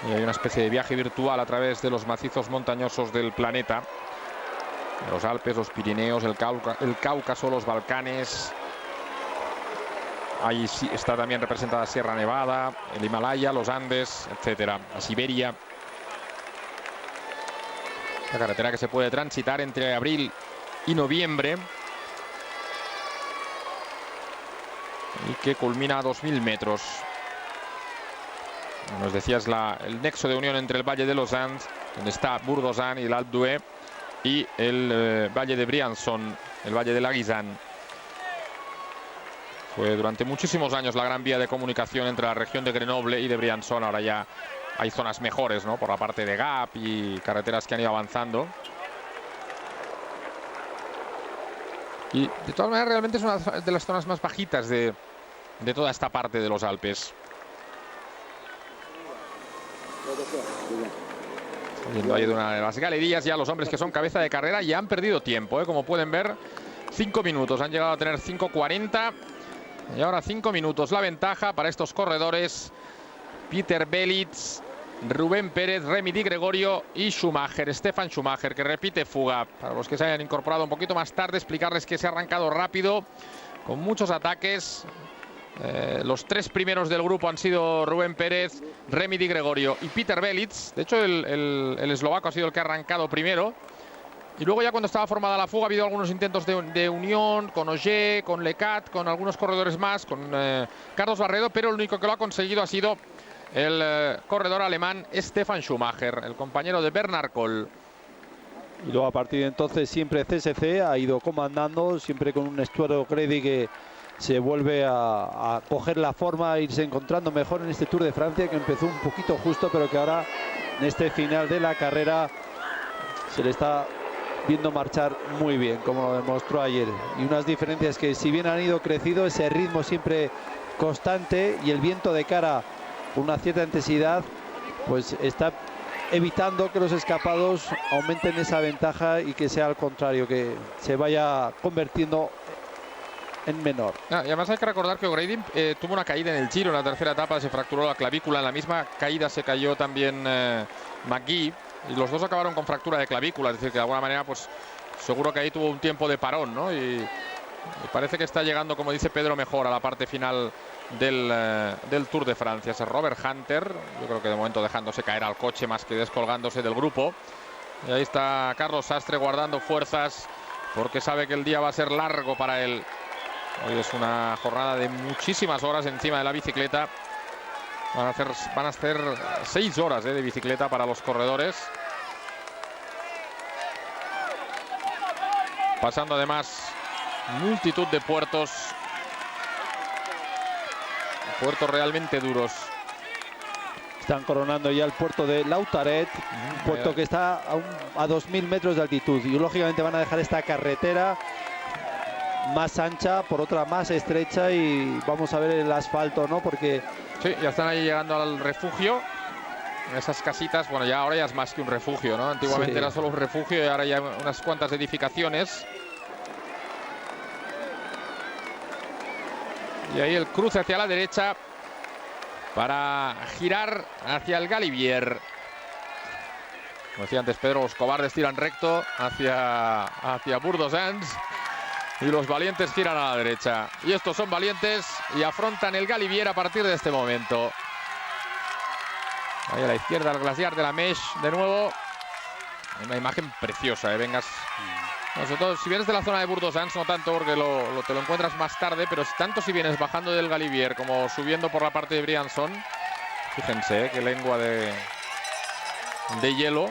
Y hay una especie de viaje virtual a través de los macizos montañosos del planeta, los Alpes, los Pirineos, el Cáucaso, los Balcanes. Ahí sí está también representada Sierra Nevada, el Himalaya, los Andes, etcétera, la Siberia. La carretera que se puede transitar entre abril y noviembre y que culmina a 2000 metros. Nos decías el nexo de unión entre el Valle de los Andes, donde está Bourg-d'Oisans y el Alpe d'Huez, y el Valle de Briançon, el Valle de l'Aguisan. Fue durante muchísimos años la gran vía de comunicación entre la región de Grenoble y de Briançon. Ahora ya hay zonas mejores, ¿no?, por la parte de Gap y carreteras que han ido avanzando. Y de todas maneras realmente es una de las zonas más bajitas de toda esta parte de los Alpes. Viendo ahí de una de las galerías ya los hombres que son cabeza de carrera ya han perdido tiempo, como pueden ver. 5 minutos, han llegado a tener 5:40 y ahora 5 minutos la ventaja para estos corredores: Peter Belitz, Rubén Pérez, Remy Di Gregorio y Schumacher, Stefan Schumacher, que repite fuga. Para los que se hayan incorporado un poquito más tarde, explicarles que se ha arrancado rápido, con muchos ataques. Los 3 primeros del grupo han sido Rubén Pérez, Remy Di Gregorio y Peter Belitz. De hecho, el eslovaco ha sido el que ha arrancado primero. Y luego ya cuando estaba formada la fuga ha habido algunos intentos de unión con Ogier, con Lecat, con algunos corredores más, con Carlos Barredo, pero el único que lo ha conseguido ha sido el corredor alemán Stefan Schumacher, el compañero de Bernard Kohl. Y luego a partir de entonces siempre CSC ha ido comandando, siempre con un Stuart O'Grady que se vuelve a coger la forma, a irse encontrando mejor en este Tour de Francia, que empezó un poquito justo, pero que ahora en este final de la carrera se le está viendo marchar muy bien, como lo demostró ayer. Y unas diferencias que, si bien han ido creciendo, ese ritmo siempre constante y el viento de cara con una cierta intensidad, pues está evitando que los escapados aumenten esa ventaja y que sea al contrario, que se vaya convirtiendo en menor. Y además hay que recordar que O'Grady tuvo una caída en el Giro, en la tercera etapa se fracturó la clavícula. En la misma caída se cayó también McGee, y los dos acabaron con fractura de clavícula. Es decir, que de alguna manera, pues seguro que ahí tuvo un tiempo de parón, ¿no? Y parece que está llegando, como dice Pedro, mejor a la parte final del Tour de Francia. Es Robert Hunter, yo creo que de momento dejándose caer al coche más que descolgándose del grupo. Y ahí está Carlos Sastre guardando fuerzas, porque sabe que el día va a ser largo para él. Hoy es una jornada de muchísimas horas encima de la bicicleta. Van a hacer 6 horas de bicicleta para los corredores. Pasando además multitud de puertos realmente duros. Están coronando ya el puerto de Lautaret, un puerto que está a 2000 metros de altitud, y lógicamente van a dejar esta carretera más ancha por otra más estrecha, y vamos a ver el asfalto, ¿no? Porque sí, ya están ahí llegando al refugio. Esas casitas, bueno, ya ahora ya es más que un refugio, ¿no? Antiguamente sí, era solo un refugio, y ahora ya unas cuantas edificaciones. Y ahí el cruce hacia la derecha para girar hacia el Galibier. Como decía antes Pedro, los cobardes tiran recto hacia Bourg-d'Oisans y los valientes giran a la derecha. Y estos son valientes y afrontan el Galibier a partir de este momento. Ahí a la izquierda el glaciar de la Meche de nuevo. Una imagen preciosa, vengas. Sobre todo, si vienes de la zona de Bourg-d'Oisans, no tanto porque te lo encuentras más tarde, pero tanto si vienes bajando del Galibier como subiendo por la parte de Briançon. Fíjense, qué lengua de hielo.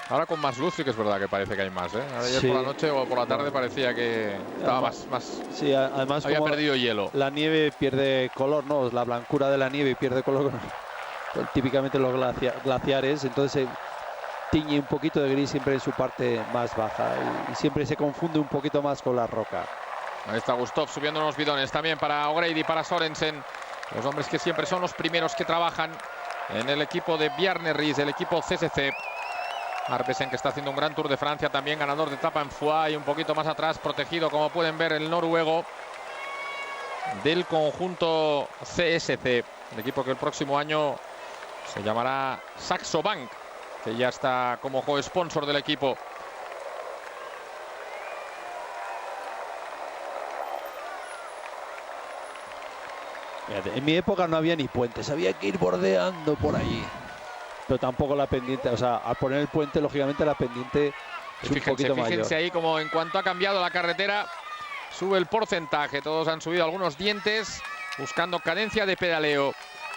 Ahora con más luz sí que es verdad que parece que hay más, ¿eh? Ayer por la noche o por la tarde parecía que estaba más sí, además había perdido hielo. La nieve pierde color, ¿no? La blancura de la nieve pierde color típicamente los glaciares, entonces tiñe un poquito de gris siempre en su parte más baja y siempre se confunde un poquito más con la roca. Ahí está Gustav subiendo unos bidones también para O'Grady, para Sorensen, los hombres que siempre son los primeros que trabajan en el equipo de Bjarne Riis, el equipo CSC. Arpesen, que está haciendo un gran Tour de Francia, también ganador de etapa en Foix, y un poquito más atrás protegido, como pueden ver, el noruego del conjunto CSC, el equipo que el próximo año se llamará Saxo Bank, que ya está como co-sponsor del equipo. En mi época no había ni puentes, había que ir bordeando por allí. Pero tampoco la pendiente, o sea, al poner el puente, lógicamente la pendiente es un poquito mayor. Fíjense ahí como en cuanto ha cambiado la carretera, sube el porcentaje. Todos han subido algunos dientes, buscando cadencia de pedaleo.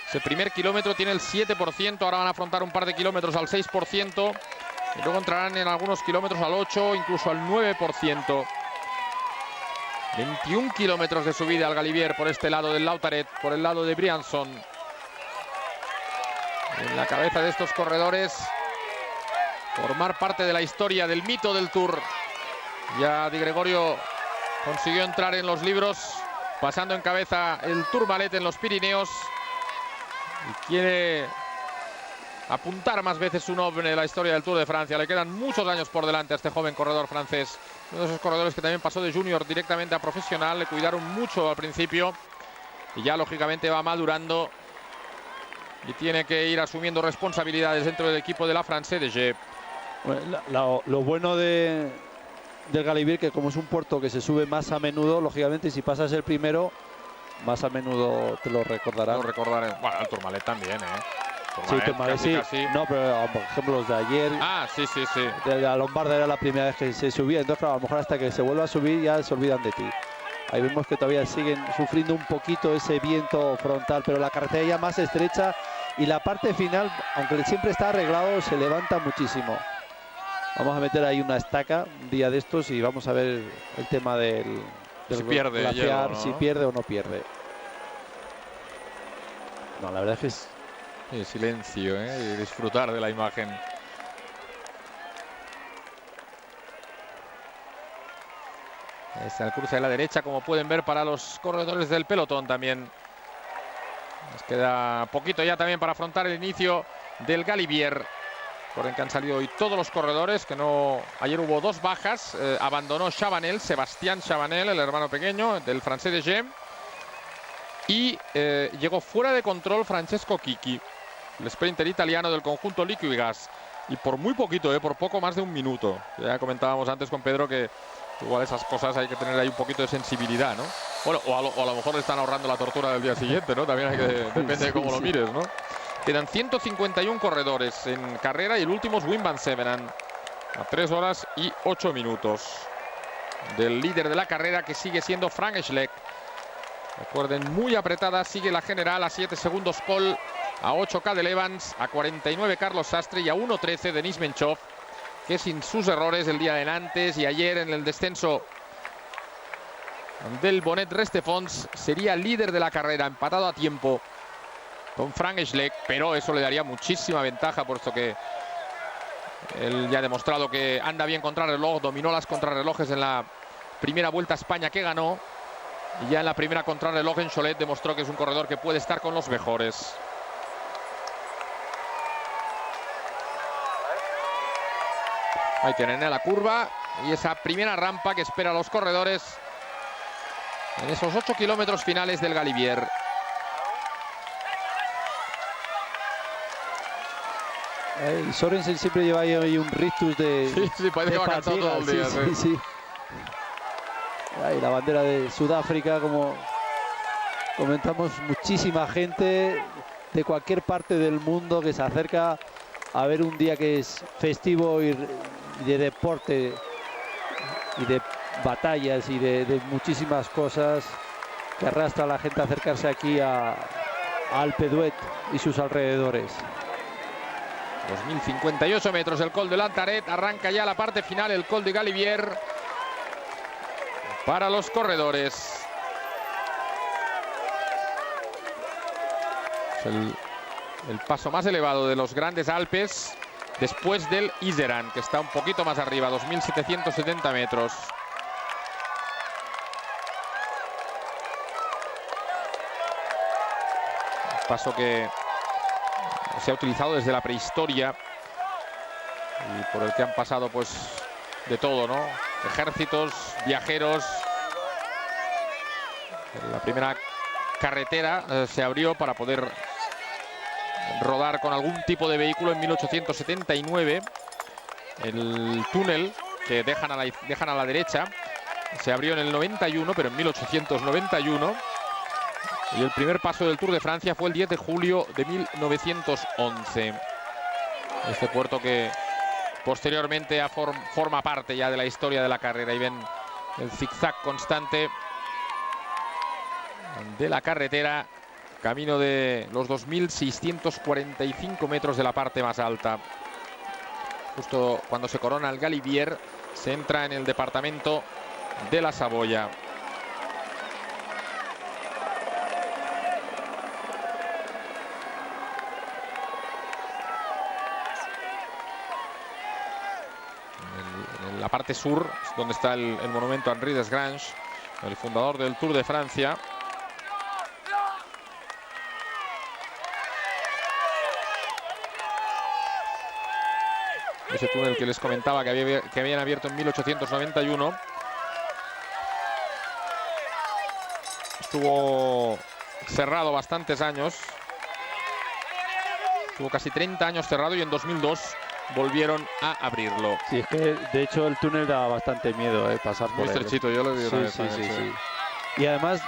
Ese primer kilómetro tiene el 7%, ahora van a afrontar un par de kilómetros al 6%. Y luego entrarán en algunos kilómetros al 8%, incluso al 9%. 21 kilómetros de subida al Galibier por este lado del Lautaret, por el lado de Briançon. En la cabeza de estos corredores, formar parte de la historia del mito del Tour. Ya Di Gregorio consiguió entrar en los libros, pasando en cabeza el Tourmalet en los Pirineos. Y quiere apuntar más veces su nombre en la historia del Tour de Francia. Le quedan muchos años por delante a este joven corredor francés. Uno de esos corredores que también pasó de junior directamente a profesional. Le cuidaron mucho al principio y ya lógicamente va madurando. Y tiene que ir asumiendo responsabilidades dentro del equipo de la France de G. Bueno, lo bueno del Galibier, que como es un puerto que se sube más a menudo, lógicamente si pasas el primero, más a menudo te lo recordarán. Lo recordaré. Bueno, el Tourmalet también, Sí, Tourmalet sí. Casi. No, pero por ejemplo los de ayer. Ah, sí. De la Lombarda era la primera vez que se subía. Entonces, claro, a lo mejor hasta que se vuelva a subir ya se olvidan de ti. Ahí vemos que todavía siguen sufriendo un poquito ese viento frontal, pero la carretera ya más estrecha y la parte final, aunque siempre está arreglado, se levanta muchísimo. Vamos a meter ahí una estaca un día de estos y vamos a ver el tema del si pierde glaciar, hielo, ¿no? Si pierde o no pierde. No, la verdad es que es... Sí, silencio, y disfrutar de la imagen. Está el cruce de la derecha, como pueden ver, para los corredores del pelotón también. Nos queda poquito ya también para afrontar el inicio del Galibier. Recuerden que han salido hoy todos los corredores, que no... Ayer hubo 2 bajas. Abandonó Chabanel, Sebastián Chabanel, el hermano pequeño del Francés de Gem. Y llegó fuera de control Francesco Chicchi, el sprinter italiano del conjunto Liquigas. Y por muy poquito, por poco más de un minuto. Ya comentábamos antes con Pedro que igual esas cosas hay que tener ahí un poquito de sensibilidad, ¿no? Bueno, o a lo mejor le están ahorrando la tortura del día siguiente, ¿no? También depende de cómo lo mires, ¿no? Quedan 151 corredores en carrera y el último es Wim van Sevenen, a 3 horas y 8 minutos. Del líder de la carrera, que sigue siendo Frank Schleck. Recuerden, muy apretada sigue la general, a 7 segundos Cole, a 8 Cadel Evans, a 49 Carlos Sastre y a 1.13 Denis Menchov, que sin sus errores el día de antes y ayer en el descenso del Bonnet Restefons sería líder de la carrera, empatado a tiempo con Frank Schleck, pero eso le daría muchísima ventaja, puesto que él ya ha demostrado que anda bien contrarreloj, dominó las contrarrelojes en la primera Vuelta a España que ganó, y ya en la primera contrarreloj en Cholet demostró que es un corredor que puede estar con los mejores. Ahí tienen la curva y esa primera rampa que espera a los corredores en esos 8 kilómetros finales del Galibier. El Sorensen siempre lleva ahí un rictus de... Sí, parece que va cansado todo el día. Sí. Ahí la bandera de Sudáfrica, como comentamos, muchísima gente de cualquier parte del mundo que se acerca a ver un día que es festivo y de deporte y de batallas y de muchísimas cosas que arrastra a la gente a acercarse aquí a Alpe d'Huez y sus alrededores. 2058 metros el Col de Lantaret, arranca ya la parte final, el Col de Galibier para los corredores. Es el paso más elevado de los grandes Alpes después del Iseran, que está un poquito más arriba, 2770 metros. Un paso que se ha utilizado desde la prehistoria y por el que han pasado pues de todo, ¿no? Ejércitos, viajeros. La primera carretera se abrió para poder rodar con algún tipo de vehículo en 1879. El túnel que dejan a la derecha se abrió en el 91, pero en 1891. Y el primer paso del Tour de Francia fue el 10 de julio de 1911. Este puerto que posteriormente forma parte ya de la historia de la carrera. Y ven el zigzag constante de la carretera, camino de los 2.645 metros de la parte más alta. Justo cuando se corona el Galibier, se entra en el departamento de la Saboya. En la parte sur, donde está el monumento a Henri Desgrange, el fundador del Tour de Francia. Ese túnel que les comentaba que habían abierto en 1891. Estuvo cerrado bastantes años. Estuvo casi 30 años cerrado y en 2002 volvieron a abrirlo. Sí, es que de hecho el túnel da bastante miedo, pasar por él. Muy estrechito, yo lo vi una vez. Sí. Y además,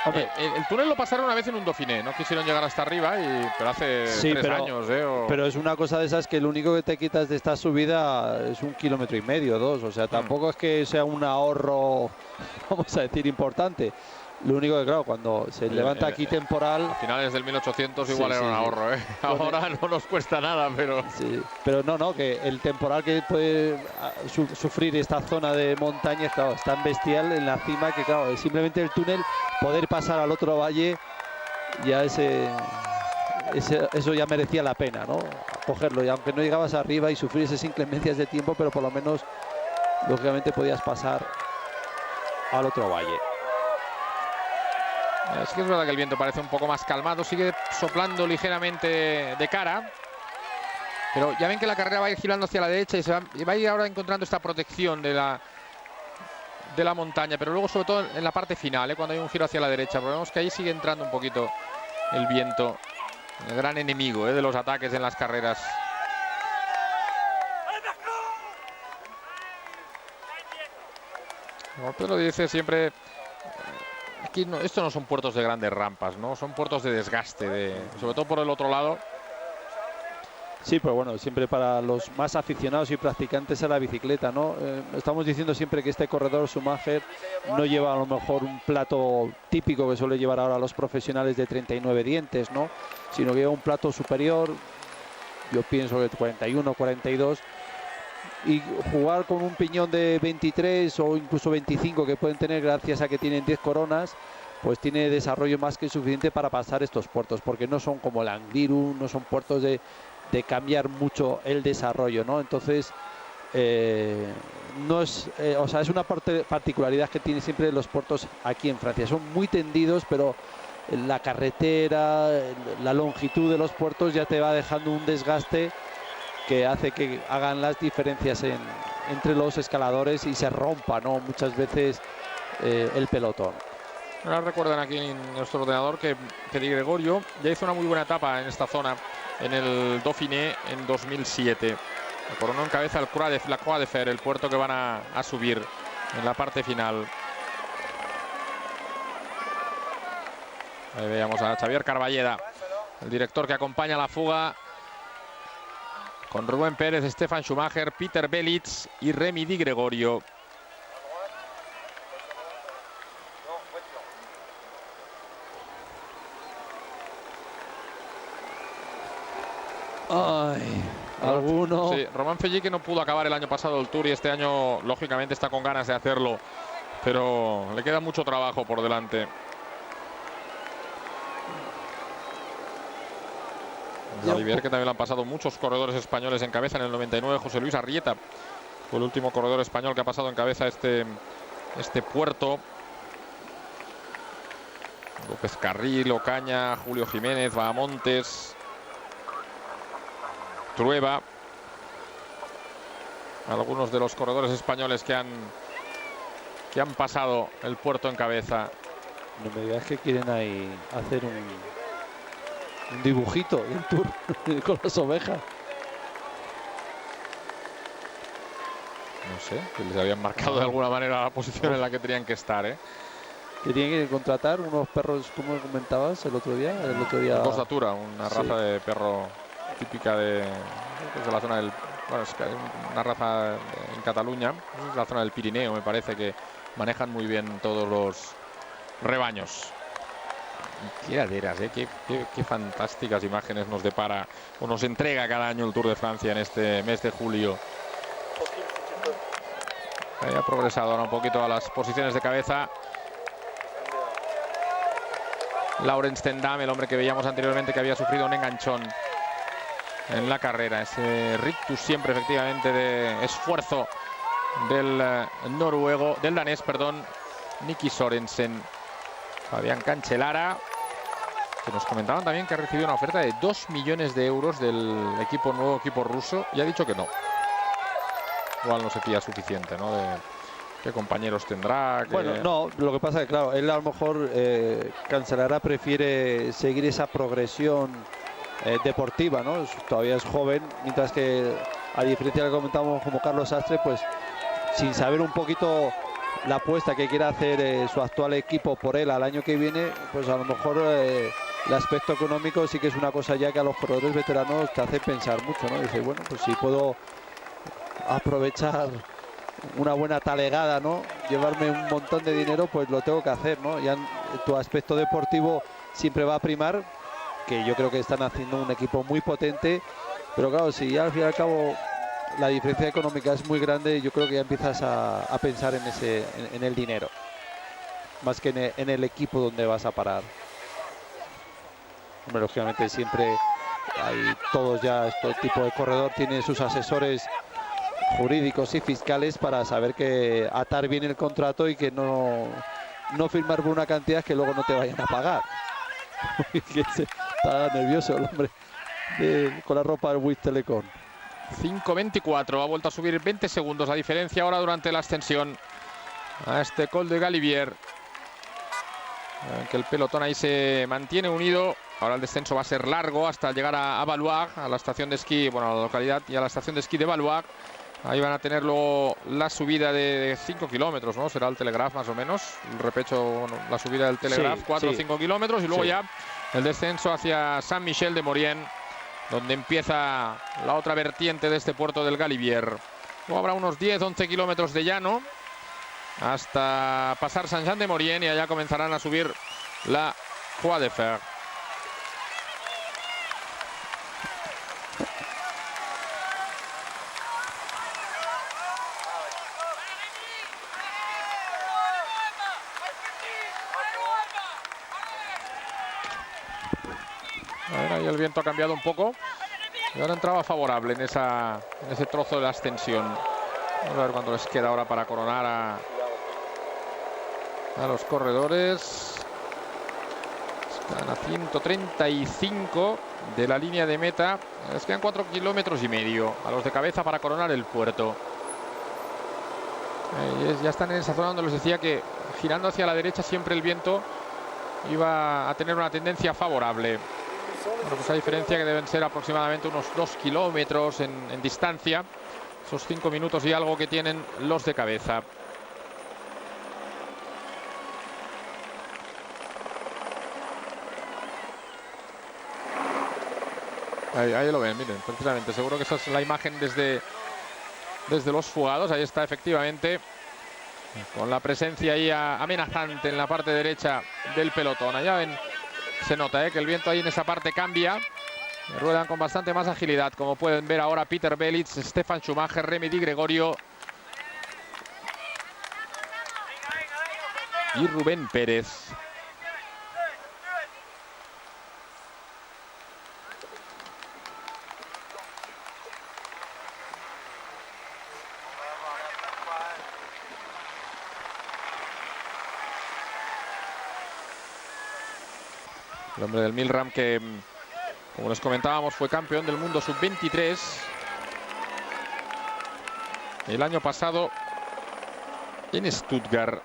hombre, el túnel lo pasaron una vez en un Dauphiné, no quisieron llegar hasta arriba, pero hace 3 años. Pero es una cosa de esas que lo único que te quitas de esta subida es 1,5 kilómetros, 2. O sea, tampoco es que sea un ahorro, vamos a decir, importante. Lo único que, claro, cuando se levanta aquí temporal... A finales del 1800 igual era un ahorro, ¿eh? Ahora no nos cuesta nada, pero... Sí, pero no, que el temporal que puede sufrir esta zona de montañas, claro, es tan bestial en la cima que, claro, simplemente el túnel, poder pasar al otro valle, ya eso ya merecía la pena, ¿no? Cogerlo, y aunque no llegabas arriba y sufrir esas inclemencias de tiempo, pero por lo menos, lógicamente, podías pasar al otro valle. Es que es verdad que el viento parece un poco más calmado, sigue soplando ligeramente de cara, pero ya ven que la carrera va a ir girando hacia la derecha y va a ir ahora encontrando esta protección de la montaña, pero luego sobre todo en la parte final, cuando hay un giro hacia la derecha, porque vemos que ahí sigue entrando un poquito el viento, el gran enemigo de los ataques en las carreras. Como Pedro dice siempre, aquí esto no son puertos de grandes rampas, ¿no? Son puertos de desgaste, sobre todo por el otro lado. Sí, pero bueno, siempre para los más aficionados y practicantes a la bicicleta, ¿no? Estamos diciendo siempre que este corredor Schumacher no lleva a lo mejor un plato típico que suele llevar ahora los profesionales de 39 dientes, ¿no? Sino que lleva un plato superior, yo pienso que 41, 42, y jugar con un piñón de 23 o incluso 25 que pueden tener gracias a que tienen 10 coronas, pues tiene desarrollo más que suficiente para pasar estos puertos, porque no son como el Angliru, no son puertos de cambiar mucho el desarrollo, ¿no? Entonces no es, o sea, es una particularidad que tiene siempre los puertos aquí en Francia. Son muy tendidos, pero la carretera, la longitud de los puertos ya te va dejando un desgaste que hace que hagan las diferencias entre los escaladores y se rompa, ¿no? Muchas veces el pelotón. Ahora recuerdan aquí en nuestro ordenador que Di Gregorio ya hizo una muy buena etapa en esta zona en el Dauphiné en 2007. Coronó en cabeza la Croix de Fer, el puerto que van a subir en la parte final. Ahí veíamos a Xavier Carballeda, el director que acompaña la fuga con Rubén Pérez, Stefan Schumacher, Peter Belitz y Remy Di Gregorio. Ay, alguno. Sí, Román Fellí, que no pudo acabar el año pasado el Tour y este año lógicamente está con ganas de hacerlo, pero le queda mucho trabajo por delante. Galibier, que también le han pasado muchos corredores españoles en cabeza en el 99. José Luis Arrieta fue el último corredor español que ha pasado en cabeza este puerto. López Carril, Ocaña, Julio Jiménez, Bahamontes, Trueba. Algunos de los corredores españoles que han pasado el puerto en cabeza. No me digas que quieren ahí hacer un dibujito del Tour con las ovejas. No sé, que les habían marcado de alguna manera la posición en la que tenían que estar, ¿eh? Que tienen que contratar unos perros, como comentabas el otro día. Costatura, una raza de perro típica de la zona del... Bueno, es una raza en Cataluña, es la zona del Pirineo, me parece, que manejan muy bien todos los rebaños. Qué laderas, qué fantásticas imágenes nos depara o nos entrega cada año el Tour de Francia en este mes de julio. Ahí ha progresado ahora un poquito a las posiciones de cabeza Laurens ten Dam, el hombre que veíamos anteriormente que había sufrido un enganchón en la carrera. Ese rictus siempre efectivamente de esfuerzo del danés, Nicky Sorensen. Fabián Cancellara, que nos comentaban también que ha recibido una oferta de 2 millones de euros del nuevo equipo ruso, y ha dicho que no. Igual no se fía suficiente, ¿no? De qué compañeros tendrá. Bueno, no, lo que pasa es que, claro, él a lo mejor, Cancellara prefiere seguir esa progresión deportiva, ¿no? Todavía es joven, mientras que, a diferencia de lo que comentábamos como Carlos Sastre, pues sin saber un poquito la apuesta que quiere hacer su actual equipo por él al año que viene, pues a lo mejor el aspecto económico sí que es una cosa ya que a los corredores veteranos te hace pensar mucho, ¿no? Dice, bueno, pues si puedo aprovechar una buena talegada, ¿no? Llevarme un montón de dinero, pues lo tengo que hacer, ¿no? Ya tu aspecto deportivo siempre va a primar, que yo creo que están haciendo un equipo muy potente, pero claro, si ya al fin y al cabo la diferencia económica es muy grande, yo creo que ya empiezas a pensar en el dinero, más que en el equipo donde vas a parar. Hombre, lógicamente siempre hay todos ya, este tipo de corredor tiene sus asesores jurídicos y fiscales para saber que atar bien el contrato y que no firmar por una cantidad que luego no te vayan a pagar. Está nervioso el hombre con la ropa del Bouygues Telecom. 5.24, ha vuelto a subir 20 segundos la diferencia ahora durante la ascensión a este Col de Galibier, que el pelotón ahí se mantiene unido. Ahora el descenso va a ser largo hasta llegar a Valois, a la estación de esquí, bueno, a la localidad y a la estación de esquí de Valois. Ahí van a tener luego la subida de 5 kilómetros, ¿no? Será el Telegraph más o menos, el repecho, bueno, la subida del Telegraph, 4 o 5 kilómetros, y luego ya el descenso hacia Saint-Michel-de-Maurienne, donde empieza la otra vertiente de este puerto del Galibier. Luego habrá unos 10-11 kilómetros de llano hasta pasar Saint-Jean-de-Maurienne, y allá comenzarán a subir la Croix de Fer. A ver, ahí el viento ha cambiado un poco y ahora entraba favorable en ese trozo de la ascensión. Vamos a ver cuánto les queda ahora para coronar a los corredores. Están a 135 de la línea de meta. Les quedan 4 kilómetros y medio a los de cabeza para coronar el puerto. Ya están en esa zona donde les decía que girando hacia la derecha siempre el viento iba a tener una tendencia favorable. Bueno, pues a diferencia que deben ser aproximadamente unos 2 kilómetros en distancia, esos 5 minutos y algo que tienen los de cabeza. Ahí lo ven, miren, precisamente. Seguro que esa es la imagen desde los fugados. Ahí está, efectivamente, con la presencia ahí amenazante en la parte derecha del pelotón. Allá ven, se nota que el viento ahí en esa parte cambia. Ruedan con bastante más agilidad, como pueden ver ahora Peter Belitz, Stefan Schumacher, Remy Di Gregorio y Rubén Pérez. El hombre del Milram que, como les comentábamos, fue campeón del mundo sub-23 el año pasado en Stuttgart.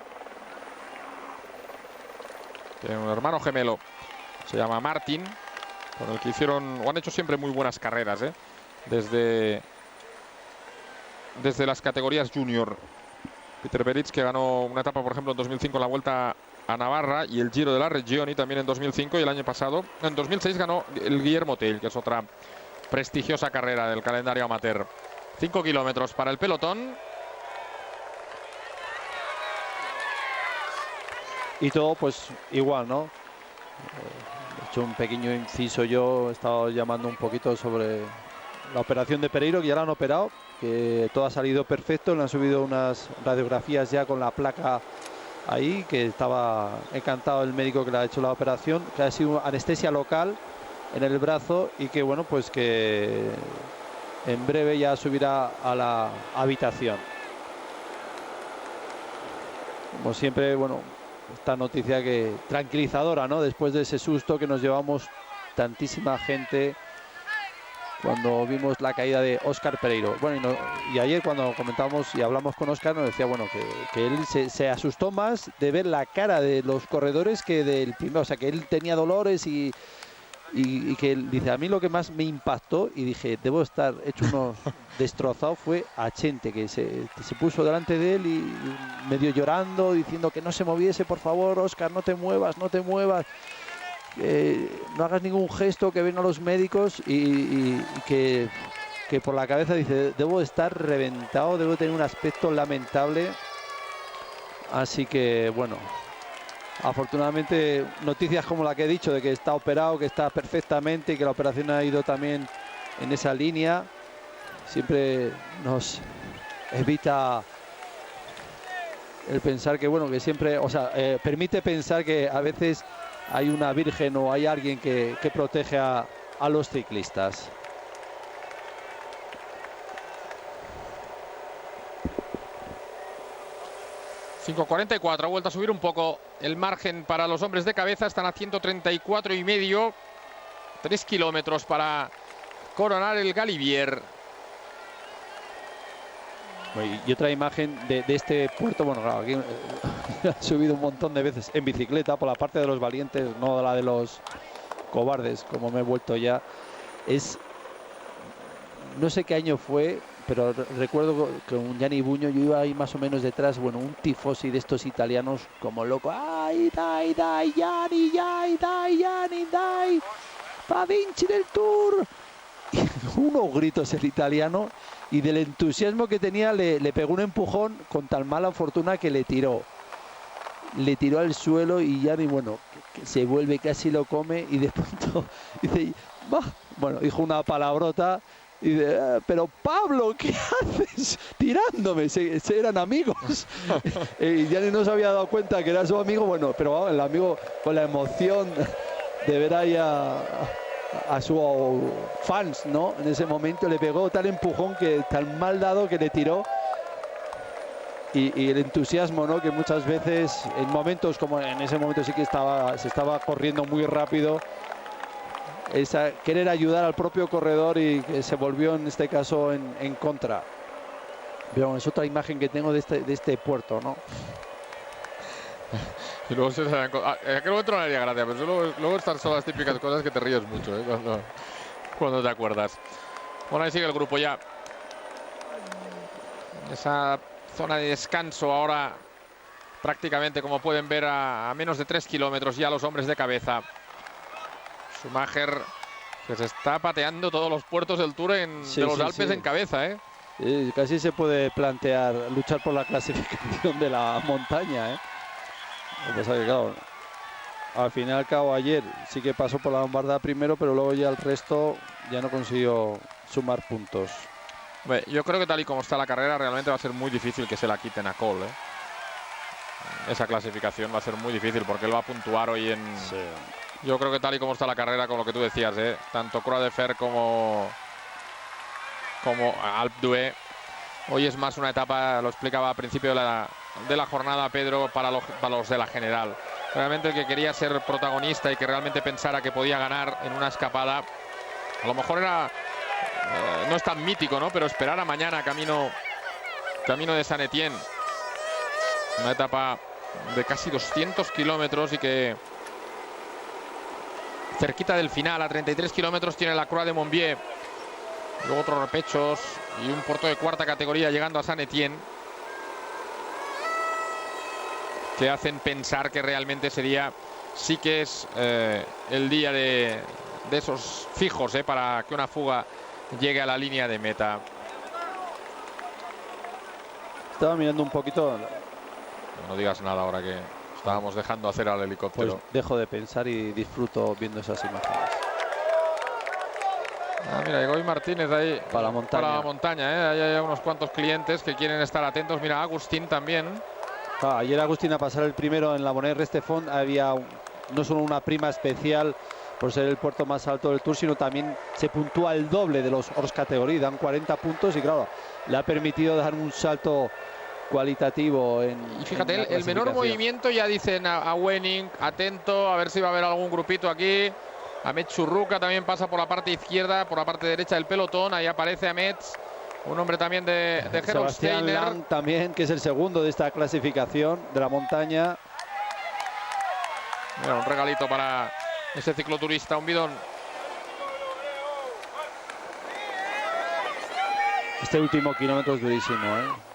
Tiene un hermano gemelo, se llama Martin, con el que hicieron o han hecho siempre muy buenas carreras, desde las categorías junior. Peter Belitz, que ganó una etapa, por ejemplo, en 2005 en la Vuelta a Navarra y el Giro de la Regioni también en 2005, y el año pasado, en 2006, ganó el Guillermo Tell, que es otra prestigiosa carrera del calendario amateur. 5 kilómetros para el pelotón. Y todo pues igual, ¿no? He hecho un pequeño inciso yo, he estado llamando un poquito sobre la operación de Pereiro, que ya la han operado, que todo ha salido perfecto, le han subido unas radiografías ya con la placa ahí, que estaba encantado el médico que le ha hecho la operación, que ha sido anestesia local en el brazo y que bueno, pues que en breve ya subirá a la habitación. Como siempre, bueno, esta noticia que tranquilizadora, ¿no? Después de ese susto que nos llevamos tantísima gente cuando vimos la caída de Óscar Pereiro. Bueno, y ayer cuando comentamos y hablamos con Óscar nos decía, bueno, que él se asustó más de ver la cara de los corredores que del primero. O sea, que él tenía dolores y que él dice, a mí lo que más me impactó y dije, debo estar hecho unos destrozados, fue a Chente, que se puso delante de él y medio llorando, diciendo que no se moviese, por favor, Óscar, no te muevas, no te muevas. No hagas ningún gesto, que vengan los médicos, y que por la cabeza dice, debo estar reventado, debo tener un aspecto lamentable. Así que bueno, afortunadamente noticias como la que he dicho, de que está operado, que está perfectamente y que la operación ha ido también en esa línea, siempre nos evita el pensar que bueno, que siempre, o sea, permite pensar que a veces hay una virgen o hay alguien que protege a los ciclistas. ...5:44, ha vuelto a subir un poco el margen para los hombres de cabeza, están a 134,5, 3 kilómetros para coronar el Galibier. Y otra imagen de este puerto, bueno, claro, aquí he subido un montón de veces en bicicleta por la parte de los valientes, no la de los cobardes, como me he vuelto ya. No sé qué año fue, pero recuerdo que con Gianni Buño yo iba ahí más o menos detrás, bueno, un tifosi de estos italianos como loco. ¡Ay, dai, Gianni, dai! ¡Va vinci del Tour! Y unos gritos el italiano, y del entusiasmo que tenía le pegó un empujón con tan mala fortuna que le tiró al suelo, y Gianni, bueno, que se vuelve, casi lo come, y de pronto dice, bueno, dijo una palabrota. Y dice, pero Pablo, ¿qué haces tirándome? Eran amigos. Y Gianni no se había dado cuenta que era su amigo. Bueno, pero vamos, el amigo con la emoción de ver ahí a su fans, ¿no? En ese momento le pegó tal empujón, que tan mal dado, que le tiró. Y el entusiasmo, ¿no? Que muchas veces en momentos como en ese momento sí que se estaba corriendo muy rápido. Querer ayudar al propio corredor, y que se volvió en este caso en contra. Pero es otra imagen que tengo de este puerto, ¿no? Y luego en aquel momento no le haría gracia, pero luego están son las típicas cosas que te ríes mucho, cuando te acuerdas. Bueno, ahí sigue el grupo ya. Esa zona de descanso ahora, prácticamente, como pueden ver, a menos de 3 kilómetros ya los hombres de cabeza. Schumacher Que se está pateando todos los puertos del Tour de los Alpes en cabeza, ¿eh? Casi se puede plantear luchar por la clasificación de la montaña, ¿eh? Lo que pasa es que, claro, al fin y al cabo ayer sí que pasó por la Lombardía primero, pero luego ya el resto ya no consiguió sumar puntos. Bueno, yo creo que tal y como está la carrera realmente va a ser muy difícil que se la quiten a Cole, ¿eh? Esa clasificación va a ser muy difícil porque él va a puntuar hoy en... Sí. Yo creo que tal y como está la carrera, con lo que tú decías, tanto Croix de Fer como Alpe d'Huez, hoy es más una etapa, lo explicaba al principio de la jornada Pedro, para los de la general. Realmente el que quería ser protagonista y que realmente pensara que podía ganar en una escapada, a lo mejor era no es tan mítico, ¿no? Pero esperar a mañana camino de San Etienne, una etapa de casi 200 kilómetros y que cerquita del final, a 33 kilómetros, tiene la Croix de Montbier, luego otros repechos y un puerto de cuarta categoría llegando a San Etienne, que hacen pensar que realmente sí que es el día de esos fijos, para que una fuga llegue a la línea de meta. Estaba mirando un poquito. No digas nada ahora que estábamos dejando hacer al helicóptero. Pues dejo de pensar y disfruto viendo esas imágenes. Mira, Egoy Martínez ahí para la montaña, Ahí hay unos cuantos clientes que quieren estar atentos. Mira, Agustín también. Ayer Agustín, a pasar el primero en la Bonnet Restefond, había no solo una prima especial por ser el puerto más alto del Tour, sino también se puntúa el doble de los hors categoría, dan 40 puntos y claro, le ha permitido dar un salto cualitativo y fíjate, el menor movimiento ya dicen a Wenning, atento, a ver si va a haber algún grupito aquí. Ahmed Churruca también pasa por la parte izquierda, por la parte derecha del pelotón. Ahí aparece Ahmed, un hombre también de Sebastián Lang también, que es el segundo de esta clasificación de la montaña. Mira, un regalito para ese cicloturista, un bidón. Este último kilómetro es durísimo, ¿eh?